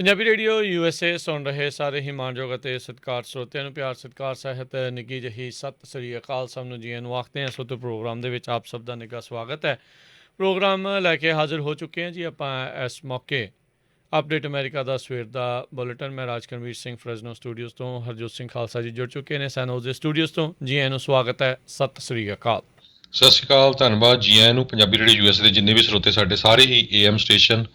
Punjabi radio USA ਸੁਣ ਰਹੇ ਸਾਰੇ ਹੀ ਮਾਣਯੋਗ ਅਤੇ ਸਤਿਕਾਰ ਸਰੋਤਿਆਂ ਨੂੰ ਪਿਆਰ ਸਤਿਕਾਰ ਸਹਿਤ ਨਿੱਘੀ ਜਿਹੀ ਸਤਿ ਸ੍ਰੀ ਅਕਾਲ। ਸਭ ਨੂੰ ਜੀਆਂ ਨੂੰ ਆਖਦੇ ਹਾਂ। ਸੋ ਤੇ ਪ੍ਰੋਗਰਾਮ ਦੇ ਵਿੱਚ ਆਪ ਸਭ ਦਾ ਨਿੱਘਾ ਸਵਾਗਤ ਹੈ। ਪ੍ਰੋਗਰਾਮ ਲੈ ਕੇ ਹਾਜ਼ਰ ਹੋ ਚੁੱਕੇ ਹਾਂ ਜੀ ਆਪਾਂ ਇਸ ਮੌਕੇ। ਅਪਡੇਟ ਅਮਰੀਕਾ ਦਾ ਸਵੇਰ ਦਾ ਬੁਲੇਟਿਨ। ਮੈਂ ਰਾਜਕਰਨਵੀਰ ਸਿੰਘ ਫਰੈਜ਼ਨੋ ਸਟੂਡੀਓਜ਼ ਤੋਂ, ਹਰਜੋਤ ਸਿੰਘ ਖਾਲਸਾ ਜੀ ਜੁੜ ਚੁੱਕੇ ਨੇ ਸੈਨ ਹੋਜ਼ੇ ਸਟੂਡੀਓਜ਼ ਤੋਂ। ਜੀ ਆਇਆਂ ਨੂੰ ਸਵਾਗਤ ਹੈ। ਸਤਿ ਸ੍ਰੀ ਅਕਾਲ। ਸਤਿ ਸ਼੍ਰੀ ਅਕਾਲ, ਧੰਨਵਾਦ ਜੀ ਆਇਆਂ ਨੂੰ। ਪੰਜਾਬੀ ਰੇਡੀਓ US ਦੇ ਜਿੰਨੇ ਵੀ ਸਰੋਤੇ ਸਾਡੇ ਸਾਰੇ ਹੀ AM ਸਟੇਸ਼ਨ,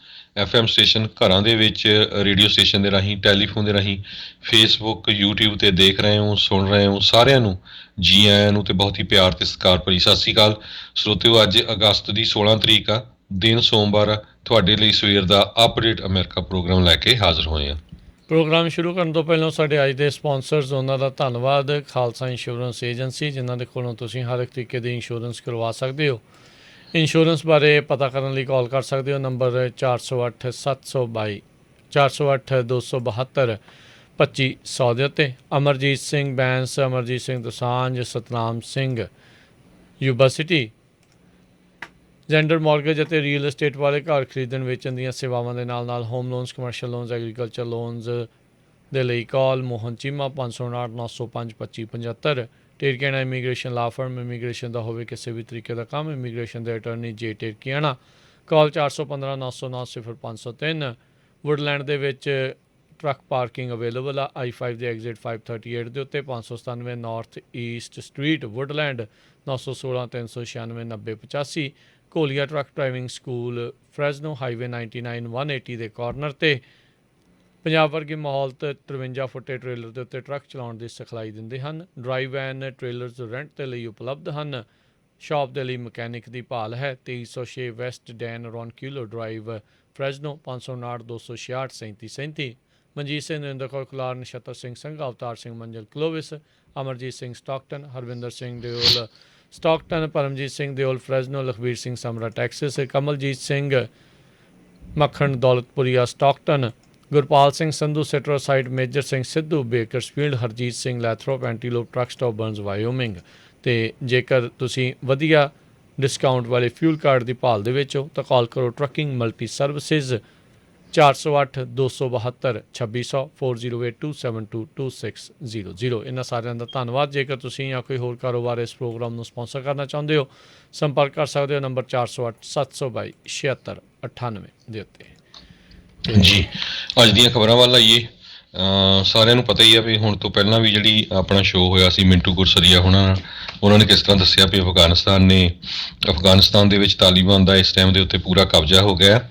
FM ਸਟੇਸ਼ਨ, ਘਰਾਂ ਦੇ ਵਿੱਚ ਰੇਡੀਓ ਸਟੇਸ਼ਨ ਦੇ ਰਾਹੀਂ, ਟੈਲੀਫੋਨ ਦੇ ਰਾਹੀਂ, ਫੇਸਬੁੱਕ, YouTube 'ਤੇ ਦੇਖ ਰਹੇ ਹੋ, ਸੁਣ ਰਹੇ ਹੋ, ਸਾਰਿਆਂ ਨੂੰ ਜੀ ਆਇਆਂ ਨੂੰ ਅਤੇ ਬਹੁਤ ਹੀ ਪਿਆਰ ਅਤੇ ਸਤਿਕਾਰ ਭਰੀ ਸਤਿ ਸ਼੍ਰੀ ਅਕਾਲ। ਸਰੋਤਿਓ, ਅੱਜ ਅਗਸਤ ਦੀ 16 ਤਰੀਕ ਆ, ਦਿਨ ਸੋਮਵਾਰ ਆ। ਤੁਹਾਡੇ ਲਈ ਸਵੇਰ ਦਾ ਅਪਡੇਟ ਅਮਰੀਕਾ ਪ੍ਰੋਗਰਾਮ ਲੈ ਕੇ ਹਾਜ਼ਰ ਹੋਏ ਹਾਂ। ਪ੍ਰੋਗਰਾਮ ਸ਼ੁਰੂ ਕਰਨ ਤੋਂ ਪਹਿਲਾਂ ਸਾਡੇ ਅੱਜ ਦੇ ਸਪਾਂਸਰਸ, ਉਹਨਾਂ ਦਾ ਧੰਨਵਾਦ। ਖਾਲਸਾ ਇੰਸ਼ੋਰੈਂਸ ਏਜੰਸੀ, ਜਿਨ੍ਹਾਂ ਦੇ ਕੋਲੋਂ ਤੁਸੀਂ ਹਰ ਇੱਕ ਤਰੀਕੇ ਦੀ ਇੰਸ਼ੋਰੈਂਸ ਕਰਵਾ ਸਕਦੇ ਹੋ। ਇੰਸ਼ੋਰੈਂਸ ਬਾਰੇ ਪਤਾ ਕਰਨ ਲਈ ਕਾਲ ਕਰ ਸਕਦੇ ਹੋ। ਨੰਬਰ 408 722 408 272 2500 ਦੇ ਉੱਤੇ। Amarjit Singh Bains, Amarjit Singh Dosanjh, Satnam Singh Yuba City. ਜੈਂਡਰ ਮੌਰਗੇਜ ਅਤੇ ਰੀਅਲ estate ਵਾਲੇ ਘਰ ਖਰੀਦਣ ਵੇਚਣ ਦੀਆਂ ਸੇਵਾਵਾਂ ਦੇ ਨਾਲ ਨਾਲ home loans, commercial loans, agriculture loans ਦੇ ਲਈ ਕਾਲ ਮੋਹਨ ਚੀਮਾ 559 905 2575। ਟੇਰਕੀਆਣਾ ਇਮੀਗ੍ਰੇਸ਼ਨ ਲਾ ਫਰਮ, ਇਮੀਗ੍ਰੇਸ਼ਨ ਦਾ ਹੋਵੇ ਕਿਸੇ ਵੀ ਤਰੀਕੇ ਦਾ ਕੰਮ, ਇਮੀਗ੍ਰੇਸ਼ਨ ਦੇ ਅਟਰਨੀ ਜੇ ਟੇਰਕੀਆਣਾ। ਕਾਲ 415 909 0503। ਵੁਡਲੈਂਡ ਦੇ ਵਿੱਚ ਟਰੱਕ ਪਾਰਕਿੰਗ ਅਵੇਲੇਬਲ ਆ I-5 ਦੇ ਐਗਜ਼ਿਟ 538 ਦੇ ਉੱਤੇ। 597 ਨਾਰਥ ਈਸਟ ਸਟਰੀਟ, ਵੁਡਲੈਂਡ। 916 396 9085। ਕੋਲੀਆ truck driving school, Fresno highway 99 180 ਦੇ ਕਾਰਨਰ 'ਤੇ। ਪੰਜਾਬ ਵਰਗੇ ਮਾਹੌਲ 'ਤੇ 53 ਫੁੱਟੇ ਟ੍ਰੇਲਰ ਦੇ ਉੱਤੇ ਟਰੱਕ ਚਲਾਉਣ ਦੀ ਸਿਖਲਾਈ ਦਿੰਦੇ ਹਨ। ਡਰਾਈਵ ਵੈਨ ਟ੍ਰੇਲਰਸ ਰੈਂਟ ਦੇ ਲਈ ਉਪਲਬਧ ਹਨ। ਸ਼ਾਪ ਦੇ ਲਈ ਮਕੈਨਿਕ ਦੀ ਭਾਲ ਹੈ। 2306 west Dan Ronquillo drive, Fresno 559 266 3737। Manjit Singh, Narinder Kaur Kular, Nachhattar Singh Sangha, Avtar Singh Manzal Clovis, Amarjit Singh Stockton, Harvinder Singh Deol Stockton, Paramjit Singh Deol Fresno, Lakhbir Singh Samra Texas, Kamaljit Singh Makhan Daulatpuria Stockton, Gurpal Singh Sandhu ਸਿਟਰੋਸਾਈਡ, Major Singh Sidhu Bakersfield, Harjit Singh Lathrop Antelope truck stop Burns Wyoming. ਅਤੇ ਜੇਕਰ ਤੁਸੀਂ ਵਧੀਆ ਡਿਸਕਾਊਂਟ ਵਾਲੇ ਫਿਊਲ ਕਾਰਡ ਦੀ ਭਾਲ ਦੇ ਵਿੱਚ ਹੋ ਤਾਂ ਕਾਲ ਕਰੋ ਟਰੱਕਿੰਗ ਮਲਟੀ ਸਰਵਿਸਿਜ਼ 408 272 2600 408 272 2600। ਇਹਨਾਂ ਸਾਰਿਆਂ ਦਾ ਧੰਨਵਾਦ। ਜੇਕਰ ਤੁਸੀਂ ਜਾਂ ਕੋਈ ਹੋਰ ਕਾਰੋਬਾਰ ਇਸ ਪ੍ਰੋਗਰਾਮ ਨੂੰ ਸਪਾਂਸਰ ਕਰਨਾ ਚਾਹੁੰਦੇ ਹੋ, ਸੰਪਰਕ ਕਰ ਸਕਦੇ ਹੋ ਨੰਬਰ 408 722 7698 ਦੇ ਉੱਤੇ। ਜੀ, ਅੱਜ ਦੀਆਂ ਖਬਰਾਂ ਵੱਲ ਆਈਏ। ਸਾਰਿਆਂ ਨੂੰ ਪਤਾ ਹੀ ਆ ਵੀ ਹੁਣ ਤੋਂ ਪਹਿਲਾਂ ਵੀ ਜਿਹੜੀ ਆਪਣਾ ਸ਼ੋਅ ਹੋਇਆ ਸੀ ਮਿੰਟੂ ਗੁਰਸਰੀਆ ਉਹਨਾਂ ਨੇ ਕਿਸ ਤਰ੍ਹਾਂ ਦੱਸਿਆ ਵੀ ਅਫਗਾਨਿਸਤਾਨ ਦੇ ਵਿੱਚ ਤਾਲੀਬਾਨ ਦਾ ਇਸ ਟਾਈਮ ਦੇ ਉੱਤੇ ਪੂਰਾ ਕਬਜ਼ਾ ਹੋ ਗਿਆ।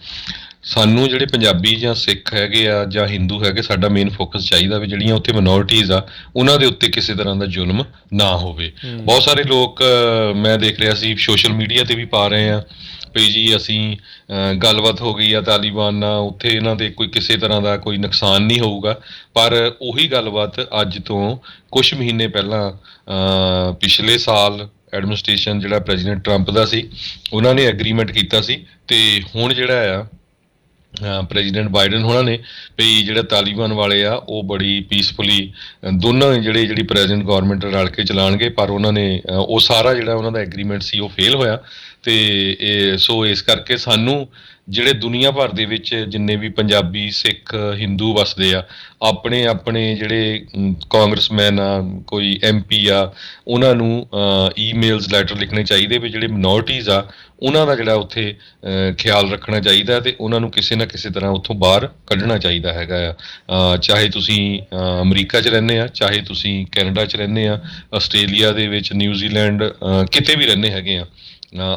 ਸਾਨੂੰ ਜਿਹੜੇ ਪੰਜਾਬੀ ਜਾਂ ਸਿੱਖ ਹੈਗੇ ਆ ਜਾਂ ਹਿੰਦੂ ਹੈਗੇ, ਸਾਡਾ ਮੇਨ ਫੋਕਸ ਚਾਹੀਦਾ ਵੀ ਜਿਹੜੀਆਂ ਉੱਥੇ ਮਿਨੋਰਟੀਜ਼ ਆ ਉਹਨਾਂ ਦੇ ਉੱਤੇ ਕਿਸੇ ਤਰ੍ਹਾਂ ਦਾ ਜ਼ੁਲਮ ਨਾ ਹੋਵੇ। ਬਹੁਤ ਸਾਰੇ ਲੋਕ ਮੈਂ ਦੇਖ ਰਿਹਾ ਸੀ ਸੋਸ਼ਲ ਮੀਡੀਆ 'ਤੇ ਵੀ ਪਾ ਰਹੇ ਆ ਵੀ ਜੀ ਅਸੀਂ ਗੱਲਬਾਤ ਹੋ ਗਈ ਆ ਤਾਲੀਬਾਨ ਨਾਲ, ਉੱਥੇ ਇਹਨਾਂ ਦੇ ਕੋਈ ਕਿਸੇ ਤਰ੍ਹਾਂ ਦਾ ਕੋਈ ਨੁਕਸਾਨ ਨਹੀਂ ਹੋਊਗਾ। ਪਰ ਉਹੀ ਗੱਲਬਾਤ ਅੱਜ ਤੋਂ ਕੁਛ ਮਹੀਨੇ ਪਹਿਲਾਂ ਪਿਛਲੇ ਸਾਲ ਐਡਮਿਨਿਸਟ੍ਰੇਸ਼ਨ ਜਿਹੜਾ ਪ੍ਰੈਜ਼ੀਡੈਂਟ ਟਰੰਪ ਦਾ ਸੀ, ਉਹਨਾਂ ਨੇ ਐਗਰੀਮੈਂਟ ਕੀਤਾ ਸੀ। ਅਤੇ ਹੁਣ ਜਿਹੜਾ ਆ ਪ੍ਰੈਜ਼ੀਡੈਂਟ ਬਾਈਡਨ ਹੋਣਾ ਨੇ ਵੀ ਜਿਹੜਾ ਤਾਲੀਬਾਨ ਵਾਲੇ ਆ ਉਹ ਬੜੀ ਪੀਸਫੁਲੀ ਦੋਨਾਂ ਜਿਹੜੀ ਪ੍ਰੈਜ਼ੀਡੈਂਟ ਗੌਰਮੈਂਟ ਰਲ ਕੇ ਚਲਾਉਣਗੇ। ਪਰ ਉਹਨਾਂ ਨੇ ਉਹ ਸਾਰਾ ਜਿਹੜਾ ਉਹਨਾਂ ਦਾ ਐਗਰੀਮੈਂਟ ਸੀ ਉਹ ਫੇਲ ਹੋਇਆ। ਅਤੇ ਸੋ ਇਸ ਕਰਕੇ ਸਾਨੂੰ ਜਿਹੜੇ ਦੁਨੀਆ ਭਰ ਦੇ ਵਿੱਚ ਜਿੰਨੇ ਵੀ ਪੰਜਾਬੀ, ਸਿੱਖ, ਹਿੰਦੂ ਵਸਦੇ ਆ, ਆਪਣੇ ਆਪਣੇ ਜਿਹੜੇ ਕਾਂਗਰਸਮੈਨ ਆ, ਕੋਈ MP ਆ, ਉਹਨਾਂ ਨੂੰ ਈਮੇਲਸ, ਲੈਟਰ ਲਿਖਣੇ ਚਾਹੀਦੇ ਵੀ ਜਿਹੜੇ ਮਿਨੋਰਟੀਜ਼ ਆ ਉਹਨਾਂ ਦਾ ਜਿਹੜਾ ਉੱਥੇ ਖਿਆਲ ਰੱਖਣਾ ਚਾਹੀਦਾ ਅਤੇ ਉਹਨਾਂ ਨੂੰ ਕਿਸੇ ਨਾ ਕਿਸੇ ਤਰ੍ਹਾਂ ਉੱਥੋਂ ਬਾਹਰ ਕੱਢਣਾ ਚਾਹੀਦਾ ਹੈਗਾ ਆ। ਚਾਹੇ ਤੁਸੀਂ ਅਮਰੀਕਾ 'ਚ ਰਹਿੰਦੇ ਆ, ਚਾਹੇ ਤੁਸੀਂ ਕੈਨੇਡਾ 'ਚ ਰਹਿੰਦੇ ਆ, ਆਸਟ੍ਰੇਲੀਆ ਦੇ ਵਿੱਚ, ਨਿਊਜ਼ੀਲੈਂਡ, ਕਿਤੇ ਵੀ ਰਹਿੰਦੇ ਹੈਗੇ ਆ,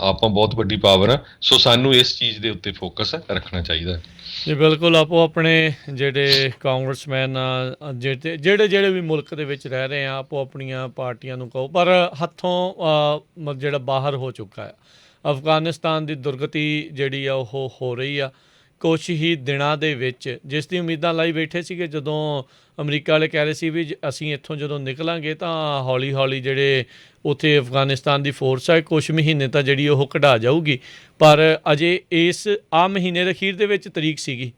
ਆਪਾਂ ਬਹੁਤ ਵੱਡੀ ਪਾਵਰ ਆ। ਸੋ ਸਾਨੂੰ ਇਸ ਚੀਜ਼ ਦੇ ਉੱਤੇ ਫੋਕਸ ਰੱਖਣਾ ਚਾਹੀਦਾ ਹੈ। ਜੀ ਬਿਲਕੁਲ। ਆਪੋ ਆਪਣੇ ਜਿਹੜੇ ਕਾਂਗਰਸਮੈਨ ਆ, ਜਿਹੜੇ ਵੀ ਮੁਲਕ ਦੇ ਵਿੱਚ ਰਹਿ ਰਹੇ ਆ, ਆਪੋ ਆਪਣੀਆਂ ਪਾਰਟੀਆਂ ਨੂੰ ਕਹੋ, ਪਰ ਹੱਥੋਂ ਜਿਹੜਾ ਬਾਹਰ ਹੋ ਚੁੱਕਾ ਆ। ਅਫਗਾਨਿਸਤਾਨ ਦੀ ਦੁਰਗਤੀ ਜਿਹੜੀ ਆ ਉਹ ਹੋ ਰਹੀ ਆ ਕੁਛ ਹੀ ਦਿਨਾਂ ਦੇ ਵਿੱਚ, ਜਿਸ ਦੀ ਉਮੀਦਾਂ ਲਾਈ ਬੈਠੇ ਸੀਗੇ। ਜਦੋਂ ਅਮਰੀਕਾ ਵਾਲੇ ਕਹਿ ਰਹੇ ਸੀ ਵੀ ਅਸੀਂ ਇੱਥੋਂ ਜਦੋਂ ਨਿਕਲਾਂਗੇ ਤਾਂ ਹੌਲੀ ਹੌਲੀ ਜਿਹੜੇ ਉੱਥੇ ਅਫਗਾਨਿਸਤਾਨ ਦੀ ਫੋਰਸ ਹੈ ਕੁਛ ਮਹੀਨੇ ਤਾਂ ਜਿਹੜੀ ਉਹ ਕਢਾ ਜਾਊਗੀ। ਪਰ ਅਜੇ ਇਸ ਮਹੀਨੇ ਦੇ ਅਖੀਰ ਦੇ ਵਿੱਚ ਤਰੀਕ ਸੀਗੀ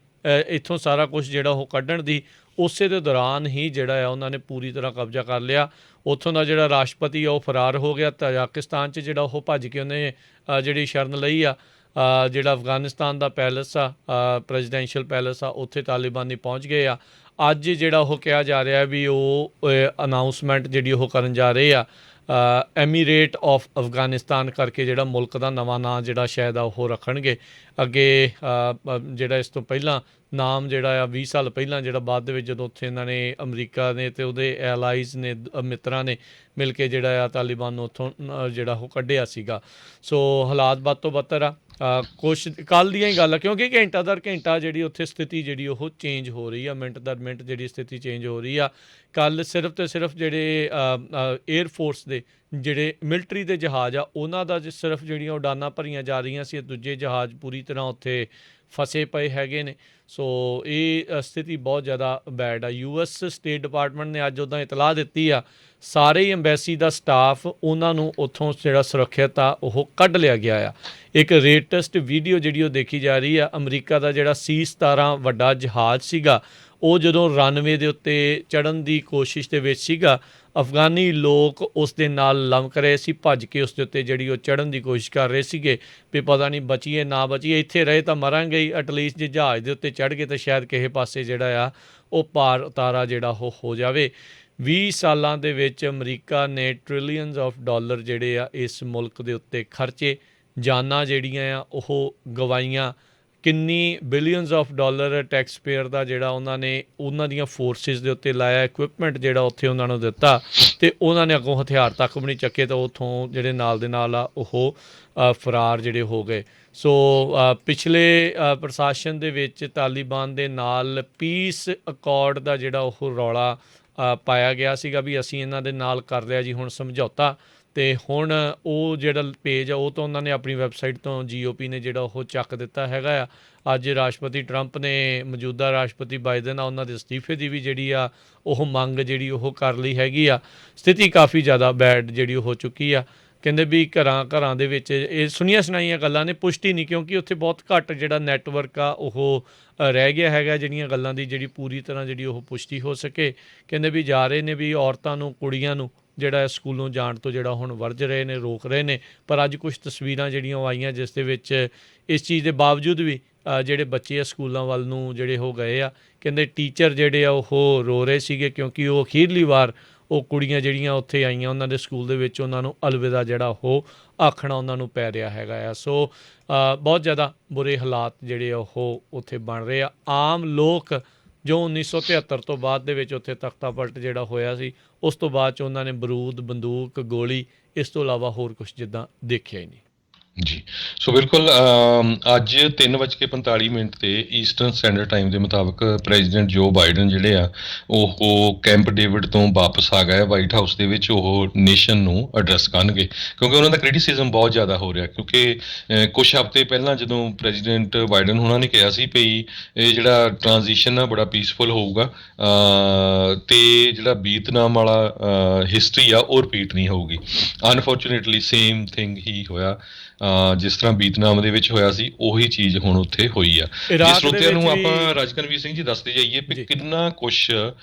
ਇੱਥੋਂ ਸਾਰਾ ਕੁਛ ਜਿਹੜਾ ਉਹ ਕੱਢਣ ਦੀ। ਉਸੇ ਦੇ ਦੌਰਾਨ ਹੀ ਜਿਹੜਾ ਆ ਉਹਨਾਂ ਨੇ ਪੂਰੀ ਤਰ੍ਹਾਂ ਕਬਜ਼ਾ ਕਰ ਲਿਆ। ਉੱਥੋਂ ਦਾ ਜਿਹੜਾ ਰਾਸ਼ਟਰਪਤੀ ਆ ਉਹ ਫਰਾਰ ਹੋ ਗਿਆ। ਤਜਾਕਿਸਤਾਨ 'ਚ ਜਿਹੜਾ ਉਹ ਭੱਜ ਕੇ ਉਹਨੇ ਜਿਹੜੀ ਸ਼ਰਨ ਲਈ ਆ। ਜਿਹੜਾ ਅਫਗਾਨਿਸਤਾਨ ਦਾ ਪੈਲਸ ਆ, ਪ੍ਰੈਜ਼ੀਡੈਂਸ਼ੀਅਲ ਪੈਲਸ ਆ, ਉੱਥੇ ਤਾਲਿਬਾਨੀ ਪਹੁੰਚ ਗਏ ਆ। ਅੱਜ ਜਿਹੜਾ ਉਹ ਕਿਹਾ ਜਾ ਰਿਹਾ ਵੀ ਉਹ ਅਨਾਊਂਸਮੈਂਟ ਜਿਹੜੀ ਉਹ ਕਰਨ ਜਾ ਰਹੇ ਆ, ਐਮੀਰੇਟ ਆਫ ਅਫਗਾਨਿਸਤਾਨ ਕਰਕੇ ਜਿਹੜਾ ਮੁਲਕ ਦਾ ਨਵਾਂ ਨਾਂ ਜਿਹੜਾ ਸ਼ਾਇਦ ਆ ਉਹ ਰੱਖਣਗੇ। ਅੱਗੇ ਜਿਹੜਾ ਇਸ ਤੋਂ ਪਹਿਲਾਂ ਨਾਮ ਜਿਹੜਾ ਆ 20 ਸਾਲ ਪਹਿਲਾਂ ਜਿਹੜਾ ਬਾਅਦ ਦੇ ਵਿੱਚ ਜਦੋਂ ਉੱਥੇ ਇਹਨਾਂ ਨੇ ਅਮਰੀਕਾ ਨੇ ਅਤੇ ਉਹਦੇ ਐਲਾਈਜ਼ ਨੇ, ਮਿੱਤਰਾਂ ਨੇ ਮਿਲ ਕੇ ਜਿਹੜਾ ਆ ਤਾਲਿਬਾਨ ਨੂੰ ਉੱਥੋਂ ਜਿਹੜਾ ਉਹ ਕੱਢਿਆ ਸੀਗਾ। ਸੋ ਹਾਲਾਤ ਵੱਧ ਤੋਂ ਬੱਤਰ ਆ। ਕੁਛ ਕੱਲ੍ਹ ਦੀਆਂ ਹੀ ਗੱਲ ਆ, ਕਿਉਂਕਿ ਘੰਟਾ ਦਰ ਘੰਟਾ ਜਿਹੜੀ ਉੱਥੇ ਸਥਿਤੀ ਜਿਹੜੀ ਉਹ ਚੇਂਜ ਹੋ ਰਹੀ ਆ, ਮਿੰਟ ਦਰ ਮਿੰਟ ਜਿਹੜੀ ਸਥਿਤੀ ਚੇਂਜ ਹੋ ਰਹੀ ਆ। ਕੱਲ੍ਹ ਸਿਰਫ ਅਤੇ ਸਿਰਫ ਜਿਹੜੇ ਏਅਰ ਫੋਰਸ ਦੇ ਜਿਹੜੇ ਮਿਲਟਰੀ ਦੇ ਜਹਾਜ਼ ਆ, ਉਹਨਾਂ ਦਾ ਸਿਰਫ ਜਿਹੜੀਆਂ ਉਡਾਨਾਂ ਭਰੀਆਂ ਜਾ ਰਹੀਆਂ ਸੀ, ਦੂਜੇ ਜਹਾਜ਼ ਪੂਰੀ ਤਰ੍ਹਾਂ ਉੱਥੇ ਫਸੇ ਪਏ ਹੈਗੇ ਨੇ। ਸੋ ਇਹ ਸਥਿਤੀ ਬਹੁਤ ਜ਼ਿਆਦਾ ਬੈਡ ਆ। US ਸਟੇਟ ਡਿਪਾਰਟਮੈਂਟ ਨੇ ਅੱਜ ਉੱਦਾਂ ਇਤਲਾਹ ਦਿੱਤੀ ਆ, ਸਾਰੇ ਹੀ ਅੰਬੈਸੀ ਦਾ ਸਟਾਫ ਉਹਨਾਂ ਨੂੰ ਉੱਥੋਂ ਜਿਹੜਾ ਸੁਰੱਖਿਅਤ ਆ ਉਹ ਕੱਢ ਲਿਆ ਗਿਆ ਆ। ਇੱਕ ਲੇਟੈਸਟ ਵੀਡੀਓ ਜਿਹੜੀ ਉਹ ਦੇਖੀ ਜਾ ਰਹੀ ਆ, ਅਮਰੀਕਾ ਦਾ ਜਿਹੜਾ C-17 ਵੱਡਾ ਜਹਾਜ਼ ਸੀਗਾ, ਉਹ ਜਦੋਂ ਰਨਵੇ ਦੇ ਉੱਤੇ ਚੜ੍ਹਨ ਦੀ ਕੋਸ਼ਿਸ਼ ਦੇ ਵਿੱਚ ਸੀਗਾ, ਅਫਗਾਨੀ ਲੋਕ ਉਸ ਦੇ ਨਾਲ ਲਮਕ ਰਹੇ ਸੀ, ਭੱਜ ਕੇ ਉਸ ਦੇ ਉੱਤੇ ਜਿਹੜੀ ਉਹ ਚੜ੍ਹਨ ਦੀ ਕੋਸ਼ਿਸ਼ ਕਰ ਰਹੇ ਸੀਗੇ ਵੀ ਪਤਾ ਨਹੀਂ ਬਚੀਏ ਨਾ ਬਚੀਏ, ਇੱਥੇ ਰਹੇ ਤਾਂ ਮਰਾਂਗੇ ਹੀ, ਐਟਲੀਸਟ ਜੇ ਜਹਾਜ਼ ਦੇ ਉੱਤੇ ਚੜ੍ਹ ਗਏ ਤਾਂ ਸ਼ਾਇਦ ਕਿਸੇ ਪਾਸੇ ਜਿਹੜਾ ਆ ਉਹ ਪਾਰ ਉਤਾਰਾ ਜਿਹੜਾ ਉਹ ਹੋ ਜਾਵੇ। 20 ਸਾਲਾਂ ਦੇ ਵਿੱਚ ਅਮਰੀਕਾ ਨੇ ਟ੍ਰਿਲੀਅਨਸ ਆਫ ਡਾਲਰ ਜਿਹੜੇ ਆ ਇਸ ਮੁਲਕ ਦੇ ਉੱਤੇ ਖਰਚੇ, ਜਾਨਾਂ ਜਿਹੜੀਆਂ ਆ ਉਹ ਗਵਾਈਆਂ, ਕਿੰਨੀ billions of dollar tax payer ਦਾ ਜਿਹੜਾ ਉਹਨਾਂ ਨੇ ਉਹਨਾਂ ਦੀਆਂ ਫੋਰਸਿਸ ਦੇ ਉੱਤੇ ਲਾਇਆ, ਇਕੁਇਪਮੈਂਟ ਜਿਹੜਾ ਉੱਥੇ ਉਹਨਾਂ ਨੂੰ ਦਿੱਤਾ, ਅਤੇ ਉਹਨਾਂ ਨੇ ਅੱਗੋਂ ਹਥਿਆਰ ਤੱਕ ਵੀ ਨਹੀਂ ਚੱਕੇ ਤਾਂ ਉੱਥੋਂ ਜਿਹੜੇ ਨਾਲ ਦੇ ਨਾਲ ਆ ਉਹ ਫਰਾਰ ਜਿਹੜੇ ਹੋ ਗਏ। ਸੋ ਪਿਛਲੇ ਪ੍ਰਸ਼ਾਸਨ ਦੇ ਵਿੱਚ ਤਾਲਿਬਾਨ ਦੇ ਨਾਲ ਪੀਸ ਅਕੋਰਡ ਦਾ ਜਿਹੜਾ ਉਹ ਰੌਲਾ ਪਾਇਆ ਗਿਆ ਸੀਗਾ ਵੀ ਅਸੀਂ ਇਹਨਾਂ ਦੇ ਨਾਲ ਕਰ ਲਿਆ ਜੀ ਹੁਣ ਸਮਝੌਤਾ, ਅਤੇ ਹੁਣ ਉਹ ਜਿਹੜਾ ਪੇਜ ਆ ਉਹ ਤਾਂ ਉਹਨਾਂ ਨੇ ਆਪਣੀ ਵੈਬਸਾਈਟ ਤੋਂ GOP ਨੇ ਜਿਹੜਾ ਉਹ ਚੱਕ ਦਿੱਤਾ ਹੈਗਾ ਆ। ਅੱਜ ਰਾਸ਼ਟਰਪਤੀ ਟਰੰਪ ਨੇ ਮੌਜੂਦਾ ਰਾਸ਼ਟਰਪਤੀ ਬਾਈਡਨ ਆ ਉਹਨਾਂ ਦੇ ਅਸਤੀਫੇ ਦੀ ਵੀ ਜਿਹੜੀ ਆ ਉਹ ਮੰਗ ਜਿਹੜੀ ਉਹ ਕਰ ਲਈ ਹੈਗੀ ਆ। ਸਥਿਤੀ ਕਾਫੀ ਜ਼ਿਆਦਾ ਬੈਡ ਜਿਹੜੀ ਹੋ ਚੁੱਕੀ ਆ। ਕਹਿੰਦੇ ਵੀ ਘਰਾਂ ਦੇ ਵਿੱਚ ਇਹ ਸੁਣੀਆਂ ਸੁਣਾਈਆਂ ਗੱਲਾਂ ਨੇ, ਪੁਸ਼ਟੀ ਨਹੀਂ, ਕਿਉਂਕਿ ਉੱਥੇ ਬਹੁਤ ਘੱਟ ਜਿਹੜਾ ਨੈਟਵਰਕ ਆ ਉਹ ਰਹਿ ਗਿਆ ਹੈਗਾ ਜਿਹੜੀਆਂ ਗੱਲਾਂ ਦੀ ਜਿਹੜੀ ਪੂਰੀ ਤਰ੍ਹਾਂ ਜਿਹੜੀ ਉਹ ਪੁਸ਼ਟੀ ਹੋ ਸਕੇ। ਕਹਿੰਦੇ ਵੀ ਜਾ ਰਹੇ ਨੇ ਵੀ ਔਰਤਾਂ ਨੂੰ, ਕੁੜੀਆਂ ਨੂੰ ਜਿਹੜਾ ਸਕੂਲੋਂ ਜਾਣ ਤੋਂ ਜਿਹੜਾ ਹੁਣ ਵਰਜ ਰਹੇ ਨੇ, ਰੋਕ ਰਹੇ ਨੇ। ਪਰ ਅੱਜ ਕੁਛ ਤਸਵੀਰਾਂ ਜਿਹੜੀਆਂ ਉਹ ਆਈਆਂ ਜਿਸ ਦੇ ਵਿੱਚ ਇਸ ਚੀਜ਼ ਦੇ ਬਾਵਜੂਦ ਵੀ ਜਿਹੜੇ ਬੱਚੇ ਆ ਸਕੂਲਾਂ ਵੱਲ ਨੂੰ ਜਿਹੜੇ ਹੋ ਗਏ ਆ। ਕਹਿੰਦੇ ਟੀਚਰ ਜਿਹੜੇ ਆ ਉਹ ਰੋ ਰਹੇ ਸੀਗੇ ਕਿਉਂਕਿ ਉਹ ਅਖੀਰਲੀ ਵਾਰ ਉਹ ਕੁੜੀਆਂ ਜਿਹੜੀਆਂ ਉੱਥੇ ਆਈਆਂ ਉਹਨਾਂ ਦੇ ਸਕੂਲ ਦੇ ਵਿੱਚ ਉਹਨਾਂ ਨੂੰ ਅਲਵਿਦਾ ਜਿਹੜਾ ਉਹ ਆਖਣਾ ਉਹਨਾਂ ਨੂੰ ਪੈ ਰਿਹਾ ਹੈਗਾ ਆ। ਸੋ ਬਹੁਤ ਜ਼ਿਆਦਾ ਬੁਰੇ ਹਾਲਾਤ ਜਿਹੜੇ ਉਹ ਉੱਥੇ ਬਣ ਰਹੇ ਆ। ਆਮ ਲੋਕ ਜੋ 1973 ਤੋਂ ਬਾਅਦ ਦੇ ਵਿੱਚ ਉੱਥੇ ਤਖਤਾ ਪਲਟ ਜਿਹੜਾ ਹੋਇਆ ਸੀ, ਉਸ ਤੋਂ ਬਾਅਦ 'ਚ ਉਹਨਾਂ ਨੇ ਬਰੂਦ, ਬੰਦੂਕ, ਗੋਲੀ, ਇਸ ਤੋਂ ਇਲਾਵਾ ਹੋਰ ਕੁਛ ਜਿੱਦਾਂ ਦੇਖਿਆ ਹੀ ਨਹੀਂ। ਜੀ, ਸੋ ਬਿਲਕੁਲ ਅੱਜ 3:45 ਤੇ ਈਸਟਰਨ ਸਟੈਂਡਰਡ ਟਾਈਮ ਦੇ ਮੁਤਾਬਕ ਪ੍ਰੈਜ਼ੀਡੈਂਟ ਜੋ ਬਾਈਡਨ ਜਿਹੜੇ ਆ ਉਹ ਕੈਂਪ ਡੇਵਿਡ ਤੋਂ ਵਾਪਸ ਆ ਗਏ ਵਾਈਟ ਹਾਊਸ ਦੇ ਵਿੱਚ। ਉਹ ਨੇਸ਼ਨ ਨੂੰ ਐਡਰੈਸ ਕਰਨਗੇ ਕਿਉਂਕਿ ਉਹਨਾਂ ਦਾ ਕ੍ਰਿਟਿਸਿਜ਼ਮ ਬਹੁਤ ਜ਼ਿਆਦਾ ਹੋ ਰਿਹਾ, ਕਿਉਂਕਿ ਕੁਛ ਹਫ਼ਤੇ ਪਹਿਲਾਂ ਜਦੋਂ ਪ੍ਰੈਜ਼ੀਡੈਂਟ ਬਾਈਡਨ ਉਹਨਾਂ ਨੇ ਕਿਹਾ ਸੀ ਵੀ ਇਹ ਜਿਹੜਾ ਟ੍ਰਾਂਜੀਸ਼ਨ ਆ ਬੜਾ ਪੀਸਫੁਲ ਹੋਊਗਾ ਅਤੇ ਜਿਹੜਾ ਵੀਅਤਨਾਮ ਵਾਲਾ ਹਿਸਟਰੀ ਆ ਉਹ ਰਿਪੀਟ ਨਹੀਂ ਹੋਊਗੀ। ਅਨਫੋਰਚੂਨੇਟਲੀ ਸੇਮ ਥਿੰਗ ਹੀ ਹੋਇਆ। ਜਿਸ ਤਰ੍ਹਾਂ ਵੀਅਤਨਾਮ ਦੇ ਵਿੱਚ ਹੋਇਆ ਸੀ ਉਹੀ ਚੀਜ਼ ਹੁਣ ਉੱਥੇ ਹੋਈ ਆ। ਜੇ ਸਰੋਤਿਆਂ ਨੂੰ ਆਪਾਂ ਰਾਜਕਨਵੀਰ ਸਿੰਘ ਜੀ ਦੱਸਦੇ ਜਾਈਏ ਵੀ ਕਿੰਨਾ ਕੁਛ